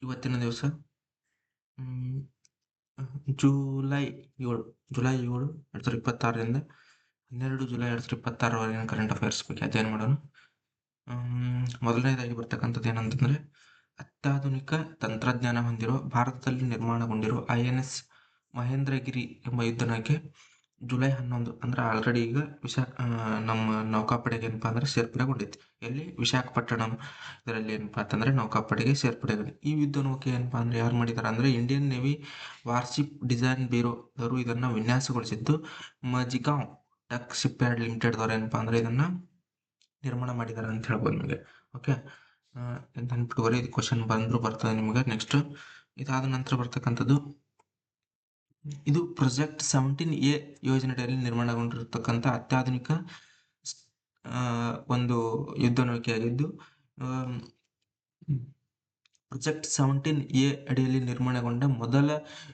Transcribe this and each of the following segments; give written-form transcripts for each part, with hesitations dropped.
ಇವತ್ತಿನ ದಿವಸ July 7 July 7 2026ರಿಂದ 12 ಜುಲೈ 2026ರವರೆಗಿನ ಕರೆಂಟ್ ಅಫೇರ್ಸ್ ಬಗ್ಗೆ ಅಧ್ಯಯನ ಮಾಡೋಣ. ಮೊದಲನೇದಾಗಿ ಬರ್ತಕ್ಕಂಥದ್ದು ಏನಂತಂದರೆ, ಅತ್ಯಾಧುನಿಕ ತಂತ್ರಜ್ಞಾನ ಹೊಂದಿರುವ ಭಾರತದಲ್ಲಿ ನಿರ್ಮಾಣಗೊಂಡಿರುವ INS ಮಹೇಂದ್ರಗಿರಿ ಎಂಬ ಯುದ್ಧನೌಕೆ ಜುಲೈ 11 ಅಂದ್ರೆ ಆಲ್ರೆಡಿ ಈಗ ನಮ್ಮ ನೌಕಾಪಡೆಗೆ ಏನಪ್ಪಾ ಅಂದ್ರೆ ಸೇರ್ಪಡೆಗೊಂಡೈತಿ. ಎಲ್ಲಿ? ವಿಶಾಖಪಟ್ಟಣಂ ಇದರಲ್ಲಿ ಏನಪ್ಪಾ ಅಂತಂದ್ರೆ ನೌಕಾಪಡೆಗೆ ಸೇರ್ಪಡೆಗೊಂಡಿದೆ. ಈ ಯುದ್ಧ ನೌಕೆ ಏನಪ್ಪಾ ಅಂದ್ರೆ ಯಾರು ಮಾಡಿದಾರೆ ಅಂದ್ರೆ Indian navy warship design bureau ಅವರು ಇದನ್ನ ವಿನ್ಯಾಸಗೊಳಿಸಿದ್ದು, ಮಜಿಗಾಂವ್ ಟಕ್ ಶಿಪ್ ಯಾರ್ಡ್ ಲಿಮಿಟೆಡ್ ದವರು ಏನಪ್ಪಾ ಅಂದ್ರೆ ಇದನ್ನ ನಿರ್ಮಾಣ ಮಾಡಿದ್ದಾರೆ ಅಂತ ಹೇಳ್ಬೋದು ನಿಮಗೆ. ಓಕೆ, ನೆನ್ಪಿಟ್ಕೋರಿ, ಇದು ಕ್ವಶನ್ ಬಂದ್ರು ಬರ್ತದೆ ನಿಮಗೆ. ನೆಕ್ಸ್ಟ್ ಇದಾದ ನಂತರ ಬರ್ತಕ್ಕಂಥದ್ದು, ಇದು ಪ್ರಾಜೆಕ್ಟ್ 17A ಯೋಜನೆಯಲ್ಲಿ ನಿರ್ಮಾಣಗೊಂಡಿರತಕ್ಕಂಥ ಅತ್ಯಾಧುನಿಕ ಒಂದು ಯುದ್ಧ ನೌಕೆಯಾಗಿದ್ದು, ಪ್ರಾಜೆಕ್ಟ್ 17A ಅಡಿಯಲ್ಲಿ ನಿರ್ಮಾಣಗೊಂಡ ಮೊದಲ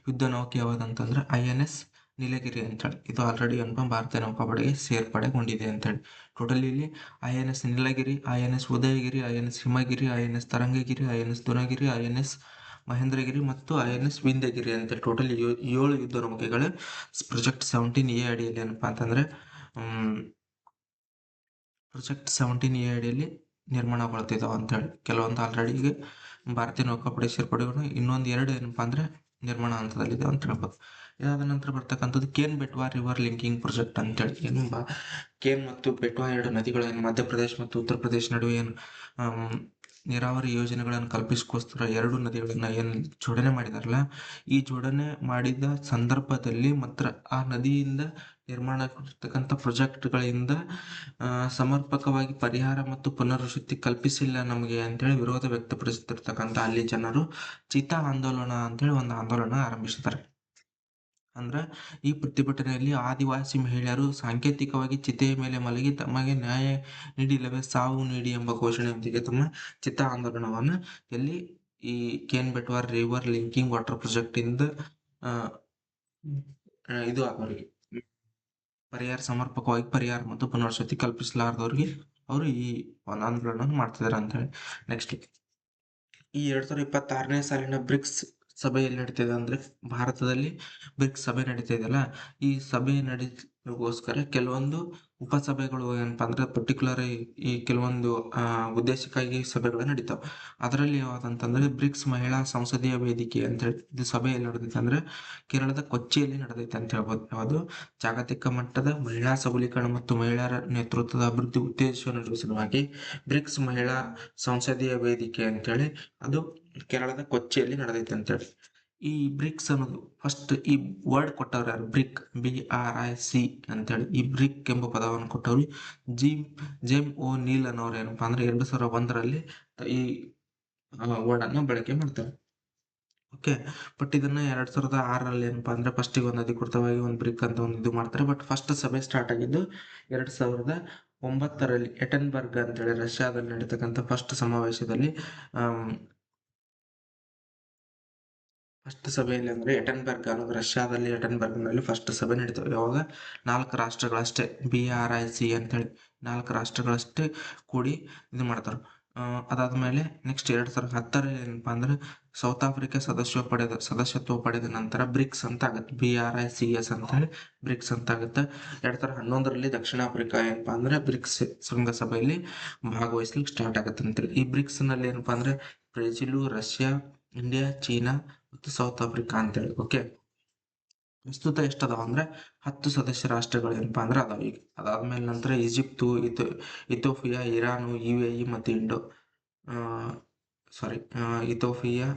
ಯುದ್ಧ ನೌಕೆ ಯಾವುದಂತಂದ್ರೆ INS ನೀಲಗಿರಿ ಅಂತೇಳಿ. ಇದು ಆಲ್ರೆಡಿ ಭಾರತೀಯ ನೌಕಾಪಡೆಗೆ ಸೇರ್ಪಡೆಗೊಂಡಿದೆ ಅಂತೇಳಿ. ಟೋಟಲಿ ಇಲ್ಲಿ INS ನೀಲಗಿರಿ, INS Udayagiri, INS Himagiri, INS ತರಂಗಗಿರಿ, INS Dunagiri, INS Mahendragiri ಮತ್ತು INS ವಿಂಧ್ಯಗಿರಿ ಅಂತೇಳಿ ಟೋಟಲ್ 7 ಯುದ್ಧ ನೌಕೆಗಳು ಪ್ರಾಜೆಕ್ಟ್ 17A ಅಡಿಯಲ್ಲಿ ಏನಪ್ಪಾ ಅಂತಂದ್ರೆ ಪ್ರಾಜೆಕ್ಟ್ 17A ಅಡಿಯಲ್ಲಿ ನಿರ್ಮಾಣಗೊಳ್ತಿದ್ದಾವೆ ಅಂತೇಳಿ. ಕೆಲವೊಂದು ಆಲ್ರೆಡಿ ಈಗ ಭಾರತೀಯ ನೌಕಾಪಡೆ ಸೇರ್ಪಡೆಗೊಂಡು, ಇನ್ನೊಂದು 2 ಏನಪ್ಪಾ ಅಂದ್ರೆ ನಿರ್ಮಾಣ ಹಂತದಲ್ಲಿದೆ ಅಂತ ಹೇಳ್ಬೋದು. ಇದಾದ ನಂತರ ಬರ್ತಕ್ಕಂಥದ್ದು Ken Betwa river linking project ಅಂತೇಳಿ. ಕೇನ್ ಮತ್ತು ಬೆಟ್ವಾ 2 ನದಿಗಳು ಮಧ್ಯಪ್ರದೇಶ ಮತ್ತು ಉತ್ತರ ಪ್ರದೇಶ ನಡುವೆ ಏನು ನೀರಾವರಿ ಯೋಜನೆಗಳನ್ನು ಕಲ್ಪಿಸಕೋಸ್ಕರ 2 ನದಿಗಳನ್ನ ಏನು ಜೋಡಣೆ ಮಾಡಿದಾರಲ್ಲ, ಈ ಜೋಡಣೆ ಮಾಡಿದ ಸಂದರ್ಭದಲ್ಲಿ ಮಾತ್ರ ಆ ನದಿಯಿಂದ ನಿರ್ಮಾಣವಾಗಿರ್ತಕ್ಕಂಥ ಪ್ರಾಜೆಕ್ಟ್ಗಳಿಂದ ಸಮರ್ಪಕವಾಗಿ ಪರಿಹಾರ ಮತ್ತು ಪುನರ್ವಸತಿ ಕಲ್ಪಿಸಿಲ್ಲ ನಮಗೆ ಅಂತೇಳಿ ವಿರೋಧ ವ್ಯಕ್ತಪಡಿಸುತ್ತಿರ್ತಕ್ಕಂಥ ಅಲ್ಲಿ ಜನರು ಚೀತಾ ಆಂದೋಲನ ಅಂತೇಳಿ ಒಂದು ಆಂದೋಲನ ಆರಂಭಿಸಿದ್ದಾರೆ. ಅಂದ್ರೆ ಈ ಪ್ರತಿಭಟನೆಯಲ್ಲಿ ಆದಿವಾಸಿ ಮಹಿಳೆಯರು ಸಾಂಕೇತಿಕವಾಗಿ ಚಿತೆಯ ಮೇಲೆ ಮಲಗಿ ತಮಗೆ ನ್ಯಾಯ ನೀಡಿ ಇಲ್ಲವೇ ಸಾವು ನೀಡಿ ಎಂಬ ಘೋಷಣೆಯೊಂದಿಗೆ ತಮ್ಮ ಚಿತಾ ಆಂದೋಲನವನ್ನು ಎಲ್ಲಿ ಈ Ken Betwa river linking water project ಇಂದ ಇದು ಅವರಿಗೆ ಸಮರ್ಪಕವಾಗಿ ಪರಿಹಾರ ಮತ್ತು ಪುನರ್ವಸತಿ ಕಲ್ಪಿಸಲಾರದವ್ರಿಗೆ ಅವರು ಈ ಒಂದು ಆಂದೋಲನ ಮಾಡ್ತಿದ್ದಾರೆ ಅಂತ ಹೇಳಿ. ನೆಕ್ಸ್ಟ್, ಈ 2026ನೇ ಸಾಲಿನ ಬ್ರಿಕ್ಸ್ ಸಭೆ ಎಲ್ಲಿ ನಡೀತಿದೆ ಅಂದ್ರೆ ಭಾರತದಲ್ಲಿ ಬ್ರಿಕ್ಸ್ ಸಭೆ ನಡೀತಾ ಇದೆಯಲ್ಲ, ಈ ಸಭೆ ನಡೀಗೋಸ್ಕರ ಕೆಲವೊಂದು ಉಪಸಭೆಗಳು ಏನಪ್ಪಾ ಅಂದ್ರೆ ಪರ್ಟಿಕ್ಯುಲರ್ ಈ ಕೆಲವೊಂದು ಉದ್ದೇಶಕ್ಕಾಗಿ ಸಭೆಗಳು ನಡೀತಾವೆ. ಅದರಲ್ಲಿ ಯಾವ್ದಂತಂದ್ರೆ ಬ್ರಿಕ್ಸ್ ಮಹಿಳಾ ಸಂಸದೀಯ ವೇದಿಕೆ ಅಂತ ಹೇಳಿ ಇದು ಸಭೆ ಎಲ್ಲಿ ನಡೆದೈತೆ ಅಂದ್ರೆ ಕೇರಳದ ಕೊಚ್ಚಿಯಲ್ಲಿ ನಡೆದೈತೆ ಅಂತ ಹೇಳ್ಬೋದು. ಯಾವುದು? ಜಾಗತಿಕ ಮಟ್ಟದ ಮಹಿಳಾ ಸಬಲೀಕರಣ ಮತ್ತು ಮಹಿಳೆಯರ ನೇತೃತ್ವದ ಅಭಿವೃದ್ಧಿ ಉದ್ದೇಶವನ್ನು ನಡೆಸುವ ಸಲುವಾಗಿ ಬ್ರಿಕ್ಸ್ ಮಹಿಳಾ ಸಂಸದೀಯ ವೇದಿಕೆ ಅಂತೇಳಿ ಅದು ಕೇರಳದ ಕೊಚ್ಚಿಯಲ್ಲಿ ನಡೆದೈತೆ ಅಂತೇಳಿ. ಈ ಬ್ರಿಕ್ಸ್ ಅನ್ನೋದು ಫಸ್ಟ್ ಈ ವರ್ಡ್ ಕೊಟ್ಟವ್ರು ಯಾರು? ಬ್ರಿಕ್, BRIC ಅಂತೇಳಿ ಈ ಬ್ರಿಕ್ ಎಂಬ ಪದವನ್ನು ಕೊಟ್ಟವ್ರು ಜೇಮ್ ಓ ನೀಲ್ ಅನ್ನೋರು ಏನಪ್ಪಾ ಅಂದ್ರೆ 2001ರಲ್ಲಿ ಈ ವರ್ಡ್ ಅನ್ನು ಬಳಕೆ ಮಾಡ್ತಾರೆ. ಓಕೆ, ಬಟ್ ಇದನ್ನ 2006ರಲ್ಲಿ ಏನಪ್ಪಾ ಅಂದ್ರೆ ಫಸ್ಟಿಗೆ ಒಂದು ಅಧಿಕೃತವಾಗಿ ಒಂದು ಬ್ರಿಕ್ ಅಂತ ಒಂದು ಇದು ಮಾಡ್ತಾರೆ. ಬಟ್ ಫಸ್ಟ್ ಸಭೆ ಸ್ಟಾರ್ಟ್ ಆಗಿದ್ದು 2009ರಲ್ಲಿ ಎಟನ್ಬರ್ಗ್ ಅಂತೇಳಿ ರಷ್ಯಾದಲ್ಲಿ ನಡೀತಕ್ಕಂಥ ಫಸ್ಟ್ ಸಮಾವೇಶದಲ್ಲಿ ಫಸ್ಟ್ ಸಭೆಯಲ್ಲಿ ಅಂದ್ರೆ ಎಟನ್ಬರ್ಗ್ ಅನ್ನೋದು ರಷ್ಯಾದಲ್ಲಿ ಎಟನ್ಬರ್ಗ್ನಲ್ಲಿ ಫಸ್ಟ್ ಸಭೆ ನಡೀತವೆ. ಯಾವಾಗ? 4 ರಾಷ್ಟ್ರಗಳಷ್ಟೇ, BRIC ಅಂತೇಳಿ 4 ರಾಷ್ಟ್ರಗಳಷ್ಟೇ ಕೂಡಿ ಇದು ಮಾಡ್ತಾರೆ. ಅದಾದ್ಮೇಲೆ ನೆಕ್ಸ್ಟ್ 2010ರಲ್ಲಿ ಏನಪ್ಪಾ ಅಂದ್ರೆ ಸೌತ್ ಆಫ್ರಿಕಾ ಸದಸ್ಯತ್ವ ಪಡೆದ ನಂತರ ಬ್ರಿಕ್ಸ್ ಅಂತ ಆಗುತ್ತೆ. BRICS ಅಂತ ಹೇಳಿ ಬ್ರಿಕ್ಸ್ ಅಂತ ಆಗುತ್ತೆ. 2011ರಲ್ಲಿ ದಕ್ಷಿಣ ಆಫ್ರಿಕಾ ಏನಪ್ಪಾ ಅಂದ್ರೆ ಬ್ರಿಕ್ಸ್ ಶೃಂಗಸಭೆಯಲ್ಲಿ ಭಾಗವಹಿಸ್ಲಿಕ್ಕೆ ಸ್ಟಾರ್ಟ್ ಆಗುತ್ತೆ ಅಂತೇಳಿ. ಈ ಬ್ರಿಕ್ಸ್ ನಲ್ಲಿ ಏನಪ್ಪಾ ಅಂದ್ರೆ ಬ್ರೆಜಿಲು, ರಷ್ಯಾ, ಇಂಡಿಯಾ, ಚೀನಾ ಮತ್ತು ಸೌತ್ ಆಫ್ರಿಕಾ ಅಂತೇಳಿ. ಓಕೆ, ಪ್ರಸ್ತುತ ಎಷ್ಟದಾವ ಅಂದ್ರೆ 10 ಸದಸ್ಯ ರಾಷ್ಟ್ರಗಳು ಏನಪ್ಪಾ ಅಂದ್ರೆ ಅದಾವ ಈಗ. ಅದಾದ್ಮೇಲೆ ನಂತರ ಈಜಿಪ್ತು, ಇಥೋಪಿಯಾ, ಇರಾನು, UAE ಮತ್ತು ಇಥೋಪಿಯಾ,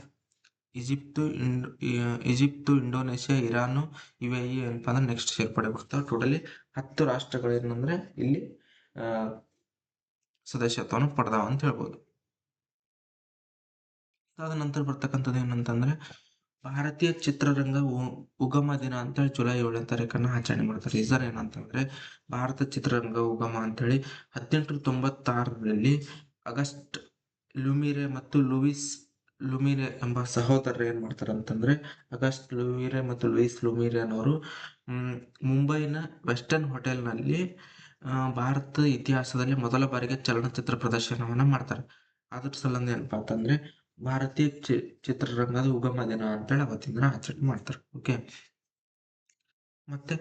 ಈಜಿಪ್ತು, ಇಂಡೋನೇಷ್ಯಾ, ಇರಾನು, UAE ಏನಪ್ಪಾ ಅಂದ್ರೆ ನೆಕ್ಸ್ಟ್ ಸೇರ್ಪಡೆ ಬರ್ತಾವೆ. ಟೋಟಲಿ 10 ರಾಷ್ಟ್ರಗಳು ಏನಂದ್ರೆ ಇಲ್ಲಿ ಸದಸ್ಯತ್ವವನ್ನು ಪಡೆದಾವ ಅಂತ ಹೇಳ್ಬೋದು. ಅದಾದ ನಂತರ ಬರ್ತಕ್ಕಂಥದ್ದು ಏನಂತಂದ್ರೆ ಭಾರತೀಯ ಚಿತ್ರರಂಗ ಉಗಮ ದಿನ ಅಂತೇಳಿ ಜುಲೈ 7ನೇ ತಾರೀಕನ್ನು ಆಚರಣೆ ಮಾಡ್ತಾರೆ. ರೀಸನ್ ಏನಂತಂದ್ರೆ ಭಾರತ ಚಿತ್ರರಂಗ ಉಗಮ ಅಂತೇಳಿ 1896ರಲ್ಲಿ ಅಗಸ್ಟ್ ಲುಮಿರೆ ಮತ್ತು ಲೂಯಿಸ್ ಲುಮಿರೆ ಎಂಬ ಸಹೋದರರು ಏನ್ ಮಾಡ್ತಾರೆ ಅಂತಂದ್ರೆ ಅಗಸ್ಟ್ ಲುಮಿರೆ ಮತ್ತು ಲೂಯಿಸ್ ಲುಮಿರೆ ಅನ್ನೋರು ಮುಂಬೈನ ವೆಸ್ಟರ್ನ್ ಹೋಟೆಲ್ನಲ್ಲಿ ಭಾರತ ಇತಿಹಾಸದಲ್ಲಿ ಮೊದಲ ಬಾರಿಗೆ ಚಲನಚಿತ್ರ ಪ್ರದರ್ಶನವನ್ನ ಮಾಡ್ತಾರೆ. ಅದ್ರ ಸಲಂದ ಏನಪ್ಪಾ ಅಂತಂದ್ರೆ ಭಾರತೀಯ ಚಿತ್ರರಂಗದ ಉಗಮ ದಿನ ಅಂತೇಳಿ ಅವತ್ತಿನ ದಿನ ಆಚರಣೆ ಮಾಡ್ತಾರೆ. ಓಕೆ. ಮತ್ತೆ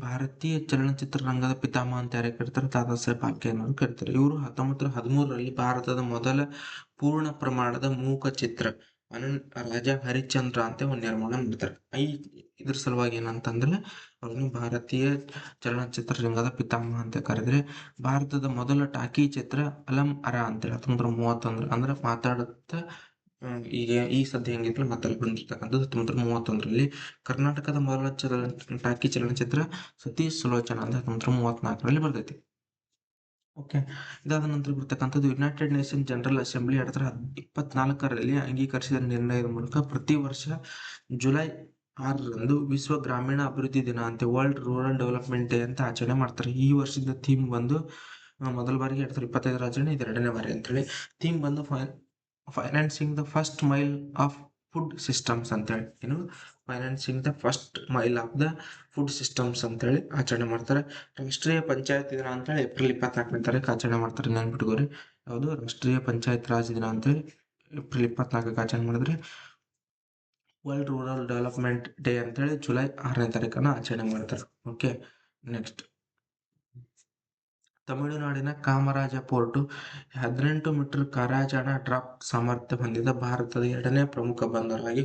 ಭಾರತೀಯ ಚಲನಚಿತ್ರರಂಗದ ಪಿತಾಮಹ ಅಂತ ಯಾರಿಗೆ ಕರೀತಾರೆ? ದಾದಾ ಸಾಹೇಬ್ ಫಾಲ್ಕೆ ಅನ್ನೋರು ಕರೀತಾರೆ. ಇವರು 1913ರಲ್ಲಿ ಭಾರತದ ಮೊದಲ ಪೂರ್ಣ ಪ್ರಮಾಣದ ಮೂಕ ಚಿತ್ರ ರಾಜಾ ಹರಿಶ್ಚಂದ್ರ ಅಂತ ಒಂದು ನಿರ್ಮಾಣ ಮಾಡ್ತಾರೆ. ಇದ್ರ ಸಲುವಾಗಿ ಏನಂತಂದ್ರೆ ಅವ್ರನ್ನು ಭಾರತೀಯ ಚಲನಚಿತ್ರರಂಗದ ಪಿತಾಮಹ ಅಂತ ಕರೆದ್ರೆ, ಭಾರತದ ಮೊದಲ ಟಾಕಿ ಚಿತ್ರ ಅಲಂ ಅರ ಅಂತೇಳಿ 1931 ಅಂದ್ರೆ ಮಾತಾಡುತ್ತಾ ಈಗ ಈ ಸದ್ಯ ಹೆಂಗಿತ್ತು ಮತ್ತೆ ಅಲ್ಲಿ ಬಂದಿರ್ತಕ್ಕಂಥದ್ದು 1931ರಲ್ಲಿ. ಕರ್ನಾಟಕದ ಮೊದಲ ಟಾಕಿ ಚಲನಚಿತ್ರ ಸತೀಶ್ ಸುಲೋಚನಾ ಅಂತ 1934ರಲ್ಲಿ ಬರ್ತೈತಿ. ಓಕೆ. ಇದಾದ ನಂತರ ಬರ್ತಕ್ಕಂಥದ್ದು ಯುನೈಟೆಡ್ ನೇಷನ್ ಜನರಲ್ ಅಸೆಂಬ್ಲಿ 2024ರಲ್ಲಿ ಅಂಗೀಕರಿಸಿದ ನಿರ್ಣಯದ ಮೂಲಕ ಪ್ರತಿ ವರ್ಷ ಜುಲೈ 6ರಂದು ವಿಶ್ವ ಗ್ರಾಮೀಣ ಅಭಿವೃದ್ಧಿ ದಿನ ಅಂತ ವರ್ಲ್ಡ್ ರೂರಲ್ ಡೆವಲಪ್ಮೆಂಟ್ ಡೇ ಅಂತ ಆಚರಣೆ ಮಾಡ್ತಾರೆ. ಈ ವರ್ಷದ ಥೀಮ್ ಬಂದು ಮೊದಲ ಬಾರಿಗೆ 2025 ಆಚರಣೆ, ಇದು 2ನೇ ಬಾರಿ ಅಂತೇಳಿ. ಥೀಮ್ ಬಂದು financing the first mile of food systems ಅಂತೇಳಿ. ಏನು? Financing the first mile of the food systems ಅಂತೇಳಿ ಆಚರಣೆ ಮಾಡ್ತಾರೆ. ರಾಷ್ಟ್ರೀಯ ಪಂಚಾಯತ್ ದಿನ ಅಂತೇಳಿ ಏಪ್ರಿಲ್ 24ನೇ ತಾರೀಕು ಆಚರಣೆ ಮಾಡ್ತಾರೆ. ನೆನ್ಪಿಟ್ಕೋರಿ, ಯಾವುದು? ರಾಷ್ಟ್ರೀಯ ಪಂಚಾಯತ್ ರಾಜ್ ದಿನ ಅಂತೇಳಿ ಏಪ್ರಿಲ್ 24ಕ್ಕೆ ಆಚರಣೆ ಮಾಡಿದ್ರೆ, ವರ್ಲ್ಡ್ ರೂರಲ್ ಡೆವಲಪ್ಮೆಂಟ್ ಡೇ ಅಂತೇಳಿ ಜುಲೈ 6ನೇ ತಾರೀಕನ್ನು ಆಚರಣೆ ಮಾಡ್ತಾರೆ. ಓಕೆ. ನೆಕ್ಸ್ಟ್, ತಮಿಳುನಾಡಿನ ಕಾಮರಾಜ ಪೋರ್ಟು 18 ಮೀಟರ್ ಕಾರ್ಯಾಚರಣಾ ಡ್ರಾಪ್ ಸಾಮರ್ಥ್ಯ ಹೊಂದಿದ ಭಾರತದ 2ನೇ ಪ್ರಮುಖ ಬಂದರಾಗಿ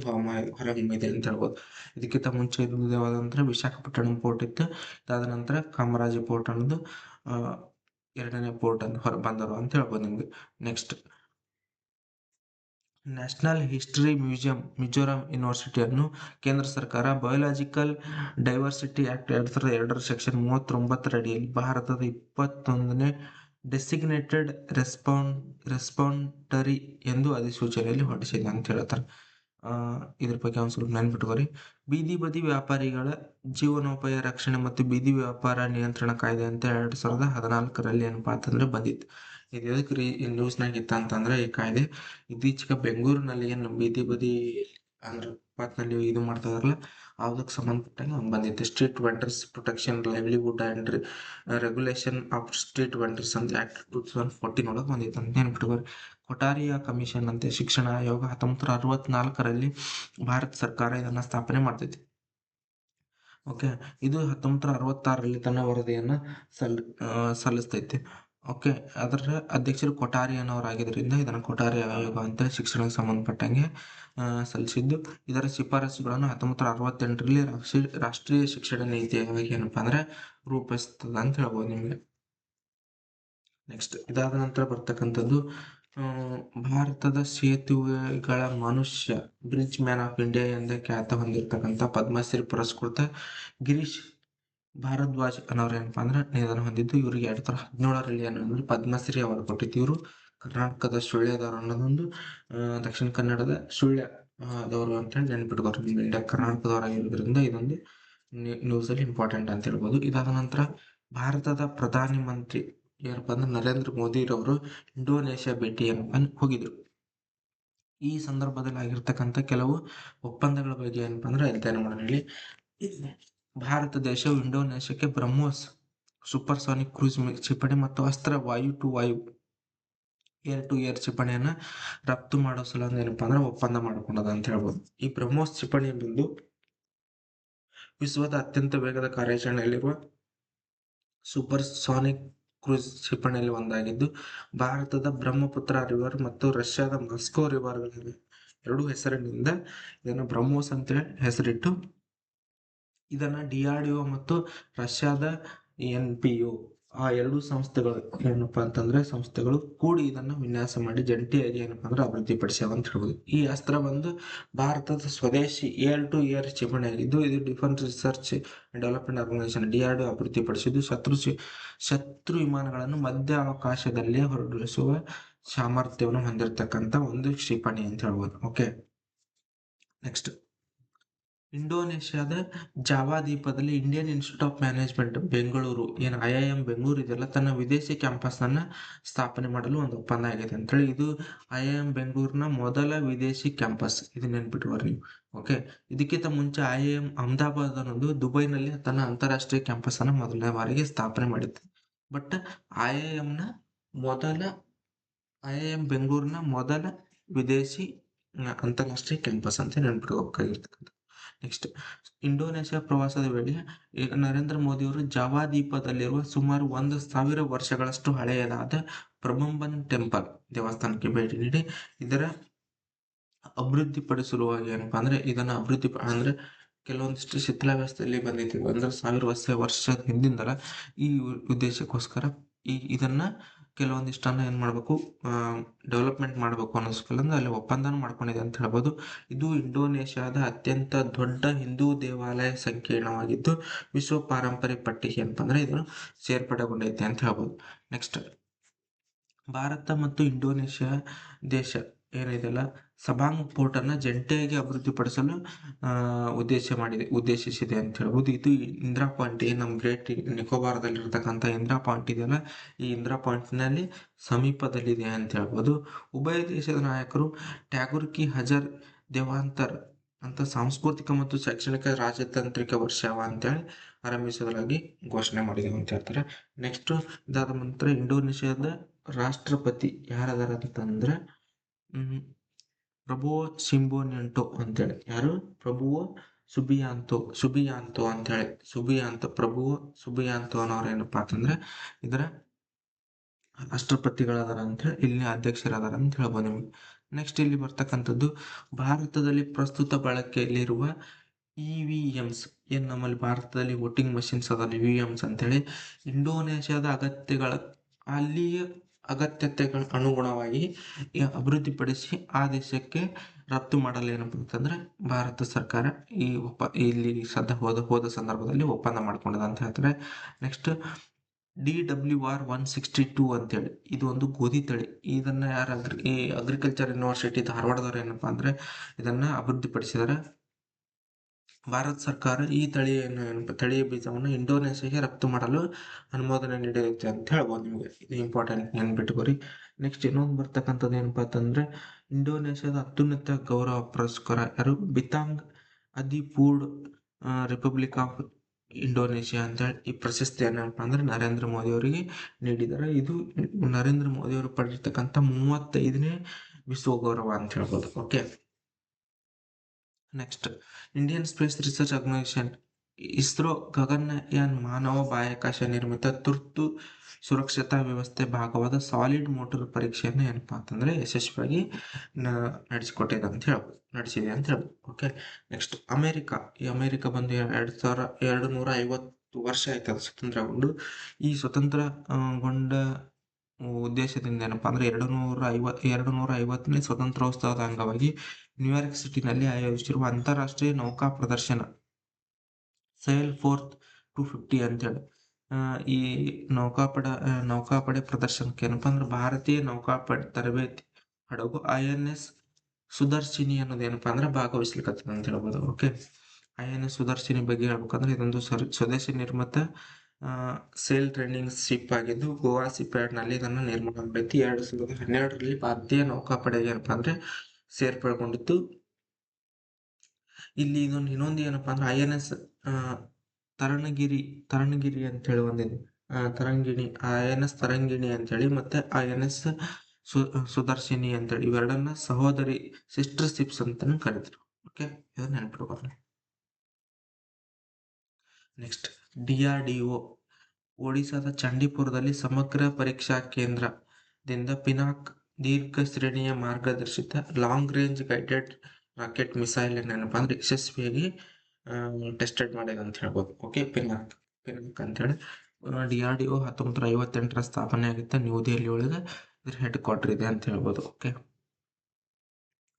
ಹೊರಹೊಮ್ಮಿದೆ ಅಂತ ಹೇಳ್ಬೋದು. ಇದಕ್ಕಿಂತ ಮುಂಚೆ ಇದ್ದುದು ಯಾವುದಂದ್ರೆ ವಿಶಾಖಪಟ್ಟಣಂ ಪೋರ್ಟ್ ಇತ್ತು. ಇದಾದ ನಂತರ ಕಾಮರಾಜ ಪೋರ್ಟ್ ಅನ್ನೋದು 2ನೇ ಪೋರ್ಟ್ ಅಂತ ಬಂದರು ಅಂತ ಹೇಳ್ಬೋದು ನಿಮ್ಗೆ. Next, national history museum Mizoram ಯೂನಿವರ್ಸಿಟಿಯನ್ನು ಕೇಂದ್ರ ಸರ್ಕಾರ ಬಯೋಲಾಜಿಕಲ್ ಡೈವರ್ಸಿಟಿ ಆಕ್ಟ್ 2002ರ ಸೆಕ್ಷನ್ 39ರ ಅಡಿಯಲ್ಲಿ ಭಾರತದ 21ನೇ ಡೆಸಿಗ್ನೇಟೆಡ್ ರೆಸ್ಪಾನ್ಟರಿ ಎಂದು ಅಧಿಸೂಚನೆಯಲ್ಲಿ ಹೊರಡಿಸಿದೆ ಅಂತ ಹೇಳ್ತಾರೆ. ಇದ್ರ ಬಗ್ಗೆ ಒಂದು ಸ್ವಲ್ಪ ನೆನ್ಪಿಟ್ಕೋರಿ. ಬೀದಿ ಬದಿ ವ್ಯಾಪಾರಿಗಳ ಜೀವನೋಪಾಯ ರಕ್ಷಣೆ ಮತ್ತು ಬೀದಿ ವ್ಯಾಪಾರ ನಿಯಂತ್ರಣ ಕಾಯ್ದೆ ಅಂತ 2014ರಲ್ಲಿ ಏನಪ್ಪಾ ಅಂತಂದ್ರೆ ಬಂದಿತ್ತು. ಇದು ಎದಕ್ಕೆ ನ್ಯೂಸ್ನಾಗ ಇತ್ತ ಅಂತಂದ್ರೆ, ಈ ಕಾಯ್ದೆ ಇತ್ತೀಚೆಗೆ ಬೆಂಗಳೂರಿನಲ್ಲಿ ಏನು ಬೀದಿ ಬದಿ ಅಂದ್ರೆ ಫುಟ್ಪಾತ್ನಲ್ಲಿ ಇದು ಮಾಡ್ತಾ ಇದಾರಲ್ಲ, ಅದಕ್ಕೆ ಸಂಬಂಧಪಟ್ಟಂಗೆ ಬಂದಿತ್ತು. Street vendors protection livelihood and regulation of street vendors ಅಂತ ಆ್ಯಕ್ಟ್ 2014 ಒಳಗೆ ಬಂದಿತ್ತು ಅಂತ ನೆನ್ಪಿಟ್ಕೋರಿ. ಕೊಠಾರಿಯಾ ಕಮಿಷನ್ ಅಂತ ಶಿಕ್ಷಣ ಆಯೋಗ 1964ರಲ್ಲಿ ಭಾರತ ಸರ್ಕಾರ ಇದನ್ನ ಸ್ಥಾಪನೆ ಮಾಡ್ತೈತಿ. ಓಕೆ. ಇದು 1966ರಲ್ಲಿ ತನ್ನ ವರದಿಯನ್ನು ಸಲ್ಲಿಸ್ತೈತಿ. ಓಕೆ. ಅದರ ಅಧ್ಯಕ್ಷರು ಕೊಠಾರಿಯನ್ನವರಾಗಿದ್ದರಿಂದ ಇದನ್ನು ಕೊಠಾರಿ ಆಯೋಗ ಅಂತ ಶಿಕ್ಷಣಕ್ಕೆ ಸಂಬಂಧಪಟ್ಟಂಗೆ ಸಲ್ಲಿಸಿದ್ದು. ಇದರ ಶಿಫಾರಸುಗಳನ್ನು 1968ರಲ್ಲಿ ರಾಷ್ಟ್ರೀಯ ಶಿಕ್ಷಣ ನೀತಿಯಾಗಿ ಏನಪ್ಪಾ ಅಂದ್ರೆ ರೂಪಿಸ್ತದ ಅಂತ ಹೇಳ್ಬೋದು ನಿಮಗೆ. ನೆಕ್ಸ್ಟ್, ಇದಾದ ನಂತರ ಬರ್ತಕ್ಕಂಥದ್ದು ಭಾರತದ ಸೇತುವೆಗಳ ಮನುಷ್ಯ ಬ್ರಿಡ್ಜ್ ಮ್ಯಾನ್ ಆಫ್ ಇಂಡಿಯಾ ಎಂದೇ ಖ್ಯಾತ ಹೊಂದಿರತಕ್ಕಂಥ ಪದ್ಮಶ್ರೀ ಪುರಸ್ಕೃತ ಗಿರೀಶ್ ಭಾರದ್ವಾಜ್ ಅನ್ನೋರು ಏನಪ್ಪಾ ಅಂದ್ರೆ ನಿಧನ ಹೊಂದಿದ್ದು. ಇವರಿಗೆ 2017ರಲ್ಲಿ ಏನಂದ್ರೆ ಪದ್ಮಶ್ರೀ ಅವಾರ್ಡ್ ಕೊಟ್ಟಿದ್ದು. ಇವರು ಕರ್ನಾಟಕದ ಸುಳ್ಯದವರು ಅನ್ನೋದೊಂದು ದಕ್ಷಿಣ ಕನ್ನಡದ ಸುಳ್ಯದವರು ಅಂತೇಳಿ ನೆನ್ಪಿಟ್ಕೋರು. ಇಂಡಿಯಾ ಕರ್ನಾಟಕದವರಾಗಿರೋದ್ರಿಂದ ಇದೊಂದು ನ್ಯೂಸಲ್ಲಿ ಇಂಪಾರ್ಟೆಂಟ್ ಅಂತ ಹೇಳ್ಬೋದು. ಇದಾದ ನಂತರ ಭಾರತದ ಪ್ರಧಾನಿ ಮಂತ್ರಿ ಏನಪ್ಪಾ ಅಂದ್ರೆ ನರೇಂದ್ರ ಮೋದಿರವರು ಇಂಡೋನೇಷ್ಯಾ ಭೇಟಿ ಏನಪ್ಪಾ ಹೋಗಿದ್ರು. ಈ ಸಂದರ್ಭದಲ್ಲಿ ಆಗಿರ್ತಕ್ಕಂಥ ಕೆಲವು ಒಪ್ಪಂದಗಳ ಬಗ್ಗೆ ಏನಪ್ಪಾ ಅಂದ್ರೆ ಅಧ್ಯಯನ ಮಾಡೋಣ. ಇಲ್ಲಿ ಭಾರತ ದೇಶವು ಇಂಡೋನೇಷ್ಯಾಕ್ಕೆ ಬ್ರಹ್ಮೋಸ್ ಸೂಪರ್ಸಾನಿಕ್ ಕ್ರೂಸ್ ಕ್ಷಿಪಣಿ ಮತ್ತು ಅಸ್ತ್ರ ವಾಯು ಟು ವಾಯು ಏರ್ ಟು ಏರ್ ಕ್ಷಿಪಣಿಯನ್ನ ರಫ್ತು ಮಾಡೋ ಸಲುವಾಗಿ ಏನಪ್ಪಾ ಅಂದ್ರೆ ಒಪ್ಪಂದ ಮಾಡ್ಕೊಂಡದ ಅಂತ ಹೇಳ್ಬೋದು. ಈ ಬ್ರಹ್ಮೋಸ್ ಕ್ಷಿಪಣಿ ಬಂದು ವಿಶ್ವದ ಅತ್ಯಂತ ವೇಗದ ಕಾರ್ಯಾಚರಣೆಯಲ್ಲಿರುವ ಸೂಪರ್ಸಾನಿಕ್ ಕ್ರೂಸ್ ಕ್ಷಿಪಣಿಯಲ್ಲಿ ಒಂದಾಗಿದ್ದು, ಭಾರತದ ಬ್ರಹ್ಮಪುತ್ರ ರಿವರ್ ಮತ್ತು ರಷ್ಯಾದ ಮಾಸ್ಕೋ ರಿವರ್ಗಳ ಎರಡೂ ಹೆಸರಿನಿಂದ ಇದನ್ನು ಬ್ರಹ್ಮೋಸ್ ಅಂತೇಳಿ ಹೆಸರಿಟ್ಟು, ಇದನ್ನ DRDO ಮತ್ತು ರಷ್ಯಾದ NPO ಆ ಎರಡೂ ಸಂಸ್ಥೆಗಳು ಏನಪ್ಪಾ ಅಂತಂದ್ರೆ ಸಂಸ್ಥೆಗಳು ಕೂಡಿ ಇದನ್ನ ವಿನ್ಯಾಸ ಮಾಡಿ ಜಂಟಿಯಾಗಿ ಏನಪ್ಪಾ ಅಂದ್ರೆ ಅಭಿವೃದ್ಧಿಪಡಿಸ್ಯಾವ ಅಂತ ಹೇಳ್ಬೋದು. ಈ ಅಸ್ತ್ರ ಬಂದು ಭಾರತದ ಸ್ವದೇಶಿ ಏರ್ ಟು ಏರ್ ಕ್ಷಿಪಣಿ ಆಗಿದ್ದು, ಇದು defence research development organisation DRDO ಅಭಿವೃದ್ಧಿಪಡಿಸಿದ್ದು, ಶತ್ರು ವಿಮಾನಗಳನ್ನು ಮಧ್ಯ ಆಕಾಶದಲ್ಲೇ ಹೊರಡಿಸುವ ಸಾಮರ್ಥ್ಯವನ್ನು ಹೊಂದಿರತಕ್ಕಂಥ ಒಂದು ಕ್ಷಿಪಣಿ ಅಂತ ಹೇಳ್ಬೋದು. ಓಕೆ. ನೆಕ್ಸ್ಟ್, ಇಂಡೋನೇಷ್ಯಾದ ಜಾವಾ ದ್ವೀಪದಲ್ಲಿ Indian institute of management Bengaluru ಏನು IIM ಬೆಂಗಳೂರು ಇದೆಲ್ಲ ತನ್ನ ವಿದೇಶಿ ಕ್ಯಾಂಪಸ್ನ ಸ್ಥಾಪನೆ ಮಾಡಲು ಒಂದು ಒಪ್ಪಂದ ಆಗಿದೆ ಅಂತೇಳಿ. ಇದು IIM ಬೆಂಗಳೂರಿನ ಮೊದಲ ವಿದೇಶಿ ಕ್ಯಾಂಪಸ್, ಇದು ನೆನ್ಪಿಟ್ಕೋರಿ ನೀವು. ಓಕೆ. ಇದಕ್ಕಿಂತ ಮುಂಚೆ IIM ಅಹಮದಾಬಾದ್ ಅನ್ನೋದು ದುಬೈನಲ್ಲಿ ತನ್ನ ಅಂತಾರಾಷ್ಟ್ರೀಯ ಕ್ಯಾಂಪಸ್ ಅನ್ನು ಮೊದಲನೇ ಬಾರಿಗೆ ಸ್ಥಾಪನೆ ಮಾಡಿತ್ತು. ಬಟ್ IIM ಬೆಂಗಳೂರಿನ ಮೊದಲ ವಿದೇಶಿ ಅಂತಾರಾಷ್ಟ್ರೀಯ ಕ್ಯಾಂಪಸ್ ಅಂತ ನೆನ್ಪಿಟ್ಕೋಬೇಕಾಗಿರ್ತಕ್ಕಂಥ. ನೆಕ್ಸ್ಟ್, ಇಂಡೋನೇಷ್ಯಾ ಪ್ರವಾಸದ ವೇಳೆ ನರೇಂದ್ರ ಮೋದಿಯವರು ಜಾವಾ ದ್ವೀಪದಲ್ಲಿರುವ ಸುಮಾರು 1,000 ವರ್ಷಗಳಷ್ಟು ಹಳೆಯದಾದ ಪ್ರಬಂಬನ್ ಟೆಂಪಲ್ ದೇವಸ್ಥಾನಕ್ಕೆ ಭೇಟಿ ನೀಡಿ ಇದರ ಅಭಿವೃದ್ಧಿಪಡಿಸಲುವಾಗಿ ಏನಪ್ಪಾ ಅಂದ್ರೆ ಇದನ್ನ ಅಂದ್ರೆ ಕೆಲವೊಂದಿಷ್ಟು ಶಿಥಿಲಾವಸ್ಥೆಯಲ್ಲಿ ಬಂದಿತ್ತು ಅಂದ್ರೆ 1,000 ವರ್ಷದ ಹಿಂದಿಂದಲ ಈ ಉದ್ದೇಶಕ್ಕೋಸ್ಕರ ಇದನ್ನ ಕೆಲವೊಂದಿಷ್ಟನ್ನ ಏನ್ ಮಾಡ್ಬೇಕು, ಡೆವಲಪ್ಮೆಂಟ್ ಮಾಡ್ಬೇಕು ಅನ್ನೋಸ್ಕರ ಅಲ್ಲಿ ಒಪ್ಪಂದನ ಮಾಡ್ಕೊಂಡಿದೆ ಅಂತ ಹೇಳ್ಬೋದು. ಇದು ಇಂಡೋನೇಷ್ಯಾದ ಅತ್ಯಂತ ದೊಡ್ಡ ಹಿಂದೂ ದೇವಾಲಯ ಸಂಕೀರ್ಣವಾಗಿದ್ದು ವಿಶ್ವ ಪಾರಂಪರ್ಯ ಪಟ್ಟಿಗೆ ಏನಪ್ಪಾ ಅಂದ್ರೆ ಇದನ್ನು ಸೇರ್ಪಡೆಗೊಂಡೈತೆ ಅಂತ ಹೇಳ್ಬೋದು. ನೆಕ್ಸ್ಟ್, ಭಾರತ ಮತ್ತು ಇಂಡೋನೇಷ್ಯಾ ದೇಶ ಏನಿದೆಯಲ್ಲ ಸಬಾಂಗ್ ಪೋರ್ಟ್ ಅನ್ನ ಜಂಟಿಯಾಗಿ ಅಭಿವೃದ್ಧಿಪಡಿಸಲು ಉದ್ದೇಶಿಸಿದೆ ಅಂತ ಹೇಳ್ಬೋದು. ಇದು ಇಂದಿರಾ ಪಾಯಿಂಟ್ ನಮ್ಮ ಗ್ರೇಟ್ ನಿಕೋಬಾರದಲ್ಲಿರ್ತಕ್ಕಂಥ ಇಂದಿರಾ ಪಾಯಿಂಟ್ ಇದೆಯಲ್ಲ, ಈ ಇಂದಿರಾ ಪಾಯಿಂಟ್ನಲ್ಲಿ ಸಮೀಪದಲ್ಲಿದೆ ಅಂತ ಹೇಳ್ಬೋದು. ಉಭಯ ದೇಶದ ನಾಯಕರು ಟ್ಯಾಗೋರ್ ಕಿ ಹಜಾರ್ ದೇವಾಂತರ್ ಅಂತ ಸಾಂಸ್ಕೃತಿಕ ಮತ್ತು ಶೈಕ್ಷಣಿಕ ರಾಜತಾಂತ್ರಿಕ ವರ್ಷವ ಅಂತೇಳಿ ಆರಂಭಿಸೋದಾಗಿ ಘೋಷಣೆ ಮಾಡಿದೆವು ಅಂತ ಹೇಳ್ತಾರೆ. ನೆಕ್ಸ್ಟ್, ಇದಾದ ನಂತರ ಇಂಡೋನೇಷ್ಯಾದ ರಾಷ್ಟ್ರಪತಿ ಯಾರದಾರ ಅಂತಂದ್ರೆ ಪ್ರಬೋವೋ ಸಿಂಬಿಯಂಟೋ ಅಂತೇಳಿ. ಯಾರು? ಪ್ರಬೋವೋ ಸುಬಿಯಾಂತೋ ಅಂತೇಳಿ. ಪ್ರಬೋವೋ ಸುಬಿಯಾಂತೋ ಅನ್ನೋರು ಏನಪ್ಪಾ ಅಂತಂದ್ರೆ ಇದರ ರಾಷ್ಟ್ರಪತಿಗಳದಾರ ಅಂತ ಹೇಳಿ ಇಲ್ಲಿ ಅಧ್ಯಕ್ಷರಾದಾರ ಅಂತ ಹೇಳ್ಬೋದು ನಿಮ್ಗೆ. ನೆಕ್ಸ್ಟ್, ಇಲ್ಲಿ ಬರ್ತಕ್ಕಂಥದ್ದು ಭಾರತದಲ್ಲಿ ಪ್ರಸ್ತುತ ಬಳಕೆಯಲ್ಲಿರುವ ಇವಿಎಮ್ಸ್ ಏನ್ ನಮ್ಮಲ್ಲಿ ಭಾರತದಲ್ಲಿ ವೋಟಿಂಗ್ ಮಷಿನ್ಸ್ ಅದಲ್ಲ ಇವಿಎಮ್ಸ್ ಅಂತೇಳಿ ಇಂಡೋನೇಷ್ಯಾದ ಅಲ್ಲಿಯ ಅಗತ್ಯತೆಗಳ ಅನುಗುಣವಾಗಿ ಅಭಿವೃದ್ಧಿಪಡಿಸಿ ಆ ದೇಶಕ್ಕೆ ರಫ್ತು ಮಾಡಲು ಏನಪ್ಪ ಅಂತಂದ್ರೆ ಭಾರತ ಸರ್ಕಾರ ಇಲ್ಲಿ ಹೋದ ಸಂದರ್ಭದಲ್ಲಿ ಒಪ್ಪಂದ ಮಾಡ್ಕೊಂಡದ ಅಂತ ಹೇಳ್ತಾರೆ. ನೆಕ್ಸ್ಟ್, DWR 162 ಅಂತೇಳಿ ಇದು ಒಂದು ಗೋಧಿ ತಳಿ. ಇದನ್ನ ಅಗ್ರಿಕಲ್ಚರ್ ಯೂನಿವರ್ಸಿಟಿ ಧಾರವಾಡದವ್ರು ಏನಪ್ಪಾ ಅಂದ್ರೆ ಇದನ್ನ ಅಭಿವೃದ್ಧಿಪಡಿಸಿದಾರೆ. ಭಾರತ ಸರ್ಕಾರ ಈ ತಳಿಯ ಬೀಜವನ್ನು ಇಂಡೋನೇಷ್ಯಾಗೆ ರಫ್ತು ಮಾಡಲು ಅನುಮೋದನೆ ನೀಡಿರುತ್ತೆ ಅಂತ ಹೇಳ್ಬೋದು ನಿಮಗೆ. ಇದು ಇಂಪಾರ್ಟೆಂಟ್ ನೆನ್ಪಿಟ್ಕೋರಿ. ನೆಕ್ಸ್ಟ್, ಇನ್ನೊಂದು ಬರ್ತಕ್ಕಂಥದ್ದು ಏನಪ್ಪಾ ಅಂತಂದ್ರೆ ಇಂಡೋನೇಷ್ಯಾದ ಅತ್ಯುನ್ನತ ಗೌರವ ಪುರಸ್ಕಾರ ಯಾರು? ಬಿತಾಂಗ್ ಅದಿಪೂರ್ಡ್ ರಿಪಬ್ಲಿಕ್ ಆಫ್ ಇಂಡೋನೇಷ್ಯಾ ಅಂತೇಳಿ ಈ ಪ್ರಶಸ್ತಿ ಏನಪ್ಪಾ ಅಂದ್ರೆ ನರೇಂದ್ರ ಮೋದಿ ಅವರಿಗೆ ನೀಡಿದ್ದಾರೆ. ಇದು ನರೇಂದ್ರ ಮೋದಿ ಅವರು ಪಡೆದಿರ್ತಕ್ಕಂಥ 35ನೇ ವಿಶ್ವ ಗೌರವ ಅಂತ ಹೇಳ್ಬೋದು. Okay. Next, Indian space research organisation ISRO Gaganyaan ಮಾನವ ಬಾಹ್ಯಾಕಾಶ ನಿರ್ಮಿತ ತುರ್ತು ಸುರಕ್ಷತಾ ವ್ಯವಸ್ಥೆ ಭಾಗವಾದ ಸಾಲಿಡ್ ಮೋಟರ್ ಪರೀಕ್ಷೆಯನ್ನು ಏನಪ್ಪಾ ಅಂತಂದ್ರೆ ಯಶಸ್ವಿಯಾಗಿ ನಡೆಸಿದೆ ಅಂತ ಹೇಳ್ಬೋದು. ಓಕೆ. ನೆಕ್ಸ್ಟ್, ಅಮೆರಿಕ ಬಂದು 250 ವರ್ಷ ಆಯ್ತು ಅದು ಸ್ವತಂತ್ರಗೊಂಡು. ಈ ಸ್ವತಂತ್ರಗೊಂಡ ಉದ್ದೇಶದಿಂದ ಏನಪ್ಪಾ ಅಂದ್ರೆ 250ನೇ ಸ್ವತಂತ್ರೋತ್ಸವದ ಅಂಗವಾಗಿ ನ್ಯೂಯಾರ್ಕ್ ಸಿಟಿನಲ್ಲಿ ಆಯೋಜಿಸಿರುವ ಅಂತಾರಾಷ್ಟ್ರೀಯ ನೌಕಾ ಪ್ರದರ್ಶನ ಸೇಲ್ ಫೋರ್ತ್ 250 ಅಂತೇಳಿ ಈ ನೌಕಾಪಡೆ ಪ್ರದರ್ಶನಕ್ಕೆ ಏನಪ್ಪಾ ಅಂದ್ರೆ ಭಾರತೀಯ ನೌಕಾಪಡೆ ತರಬೇತಿ ಹಡಗು INS ಸುದರ್ಶಿನಿ ಅನ್ನೋದು ಏನಪ್ಪಾ ಅಂದ್ರೆ ಭಾಗವಹಿಸ್ಲಿಕ್ಕೆ ಅಂತ ಹೇಳ್ಬೋದು. ಓಕೆ. INS ಸುದರ್ಶಿನಿ ಬಗ್ಗೆ ಹೇಳ್ಬೇಕಂದ್ರೆ ಇದೊಂದು ಸ್ವದೇಶಿ ನಿರ್ಮಿತ ಸೇಲ್ ಟ್ರೈನಿಂಗ್ ಶಿಪ್ ಆಗಿದ್ದು ಗೋವಾ ಶಿಪ್ಯಾರ್ಡ್ ನಲ್ಲಿ ಇದನ್ನು ನಿರ್ಮಾಣ ಮಾಡೈತಿ. 2012ರಲ್ಲಿ ಭಾರತೀಯ ನೌಕಾಪಡೆಗೆ ಏನಪ್ಪಾ ಅಂದ್ರೆ ಸೇರ್ಪಡೆಗೊಂಡಿತ್ತು. ಇಲ್ಲಿ ಇನ್ನೊಂದು ಏನಪ್ಪಾ ಅಂದ್ರೆ INS ತರಣಗಿರಿ ಅಂತ ಹೇಳಿ ಒಂದಿದೆ. INS ತರಂಗಿಣಿ ಅಂತೇಳಿ ಮತ್ತೆ INS ಸುದರ್ಶಿನಿ ಅಂತೇಳಿ ಇವೆರಡನ್ನ ಸಹೋದರಿ ಸಿಸ್ಟರ್ ಶಿಪ್ಸ್ ಅಂತ ಕರೀತಾರೆ. ಓಕೆ, ಇದನ್ನ ನೆನಪಿಟ್ಕೊಳ್ಳಿ. ನೆಕ್ಸ್ಟ್, DRDO ಒಡಿಶಾದ ಚಂಡೀಪುರದಲ್ಲಿ ಸಮಗ್ರ ಪರೀಕ್ಷಾ ಕೇಂದ್ರದಿಂದ ಪಿನಾಕ್ ದೀರ್ಘ ಶ್ರೇಣಿಯ ಮಾರ್ಗದರ್ಶಿತ long range guided rocket missile ಏನಪ್ಪಾ ಅಂದ್ರೆ ಯಶಸ್ವಿಯಾಗಿ ಟೆಸ್ಟೆಡ್ ಮಾಡಿದೆ ಅಂತ ಹೇಳ್ಬೋದು. ಓಕೆ. ಪಿನಾಕ್ ಅಂತೇಳಿ DRDO 1958 ಸ್ಥಾಪನೆ ಆಗಿತ್ತು ನ್ಯೂ ದೆಹಲಿ ಒಳಗೆ. ಇದ್ರ ಹೆಡ್ ಕ್ವಾರ್ಟರ್ ಇದೆ ಅಂತ ಹೇಳ್ಬೋದು. Okay.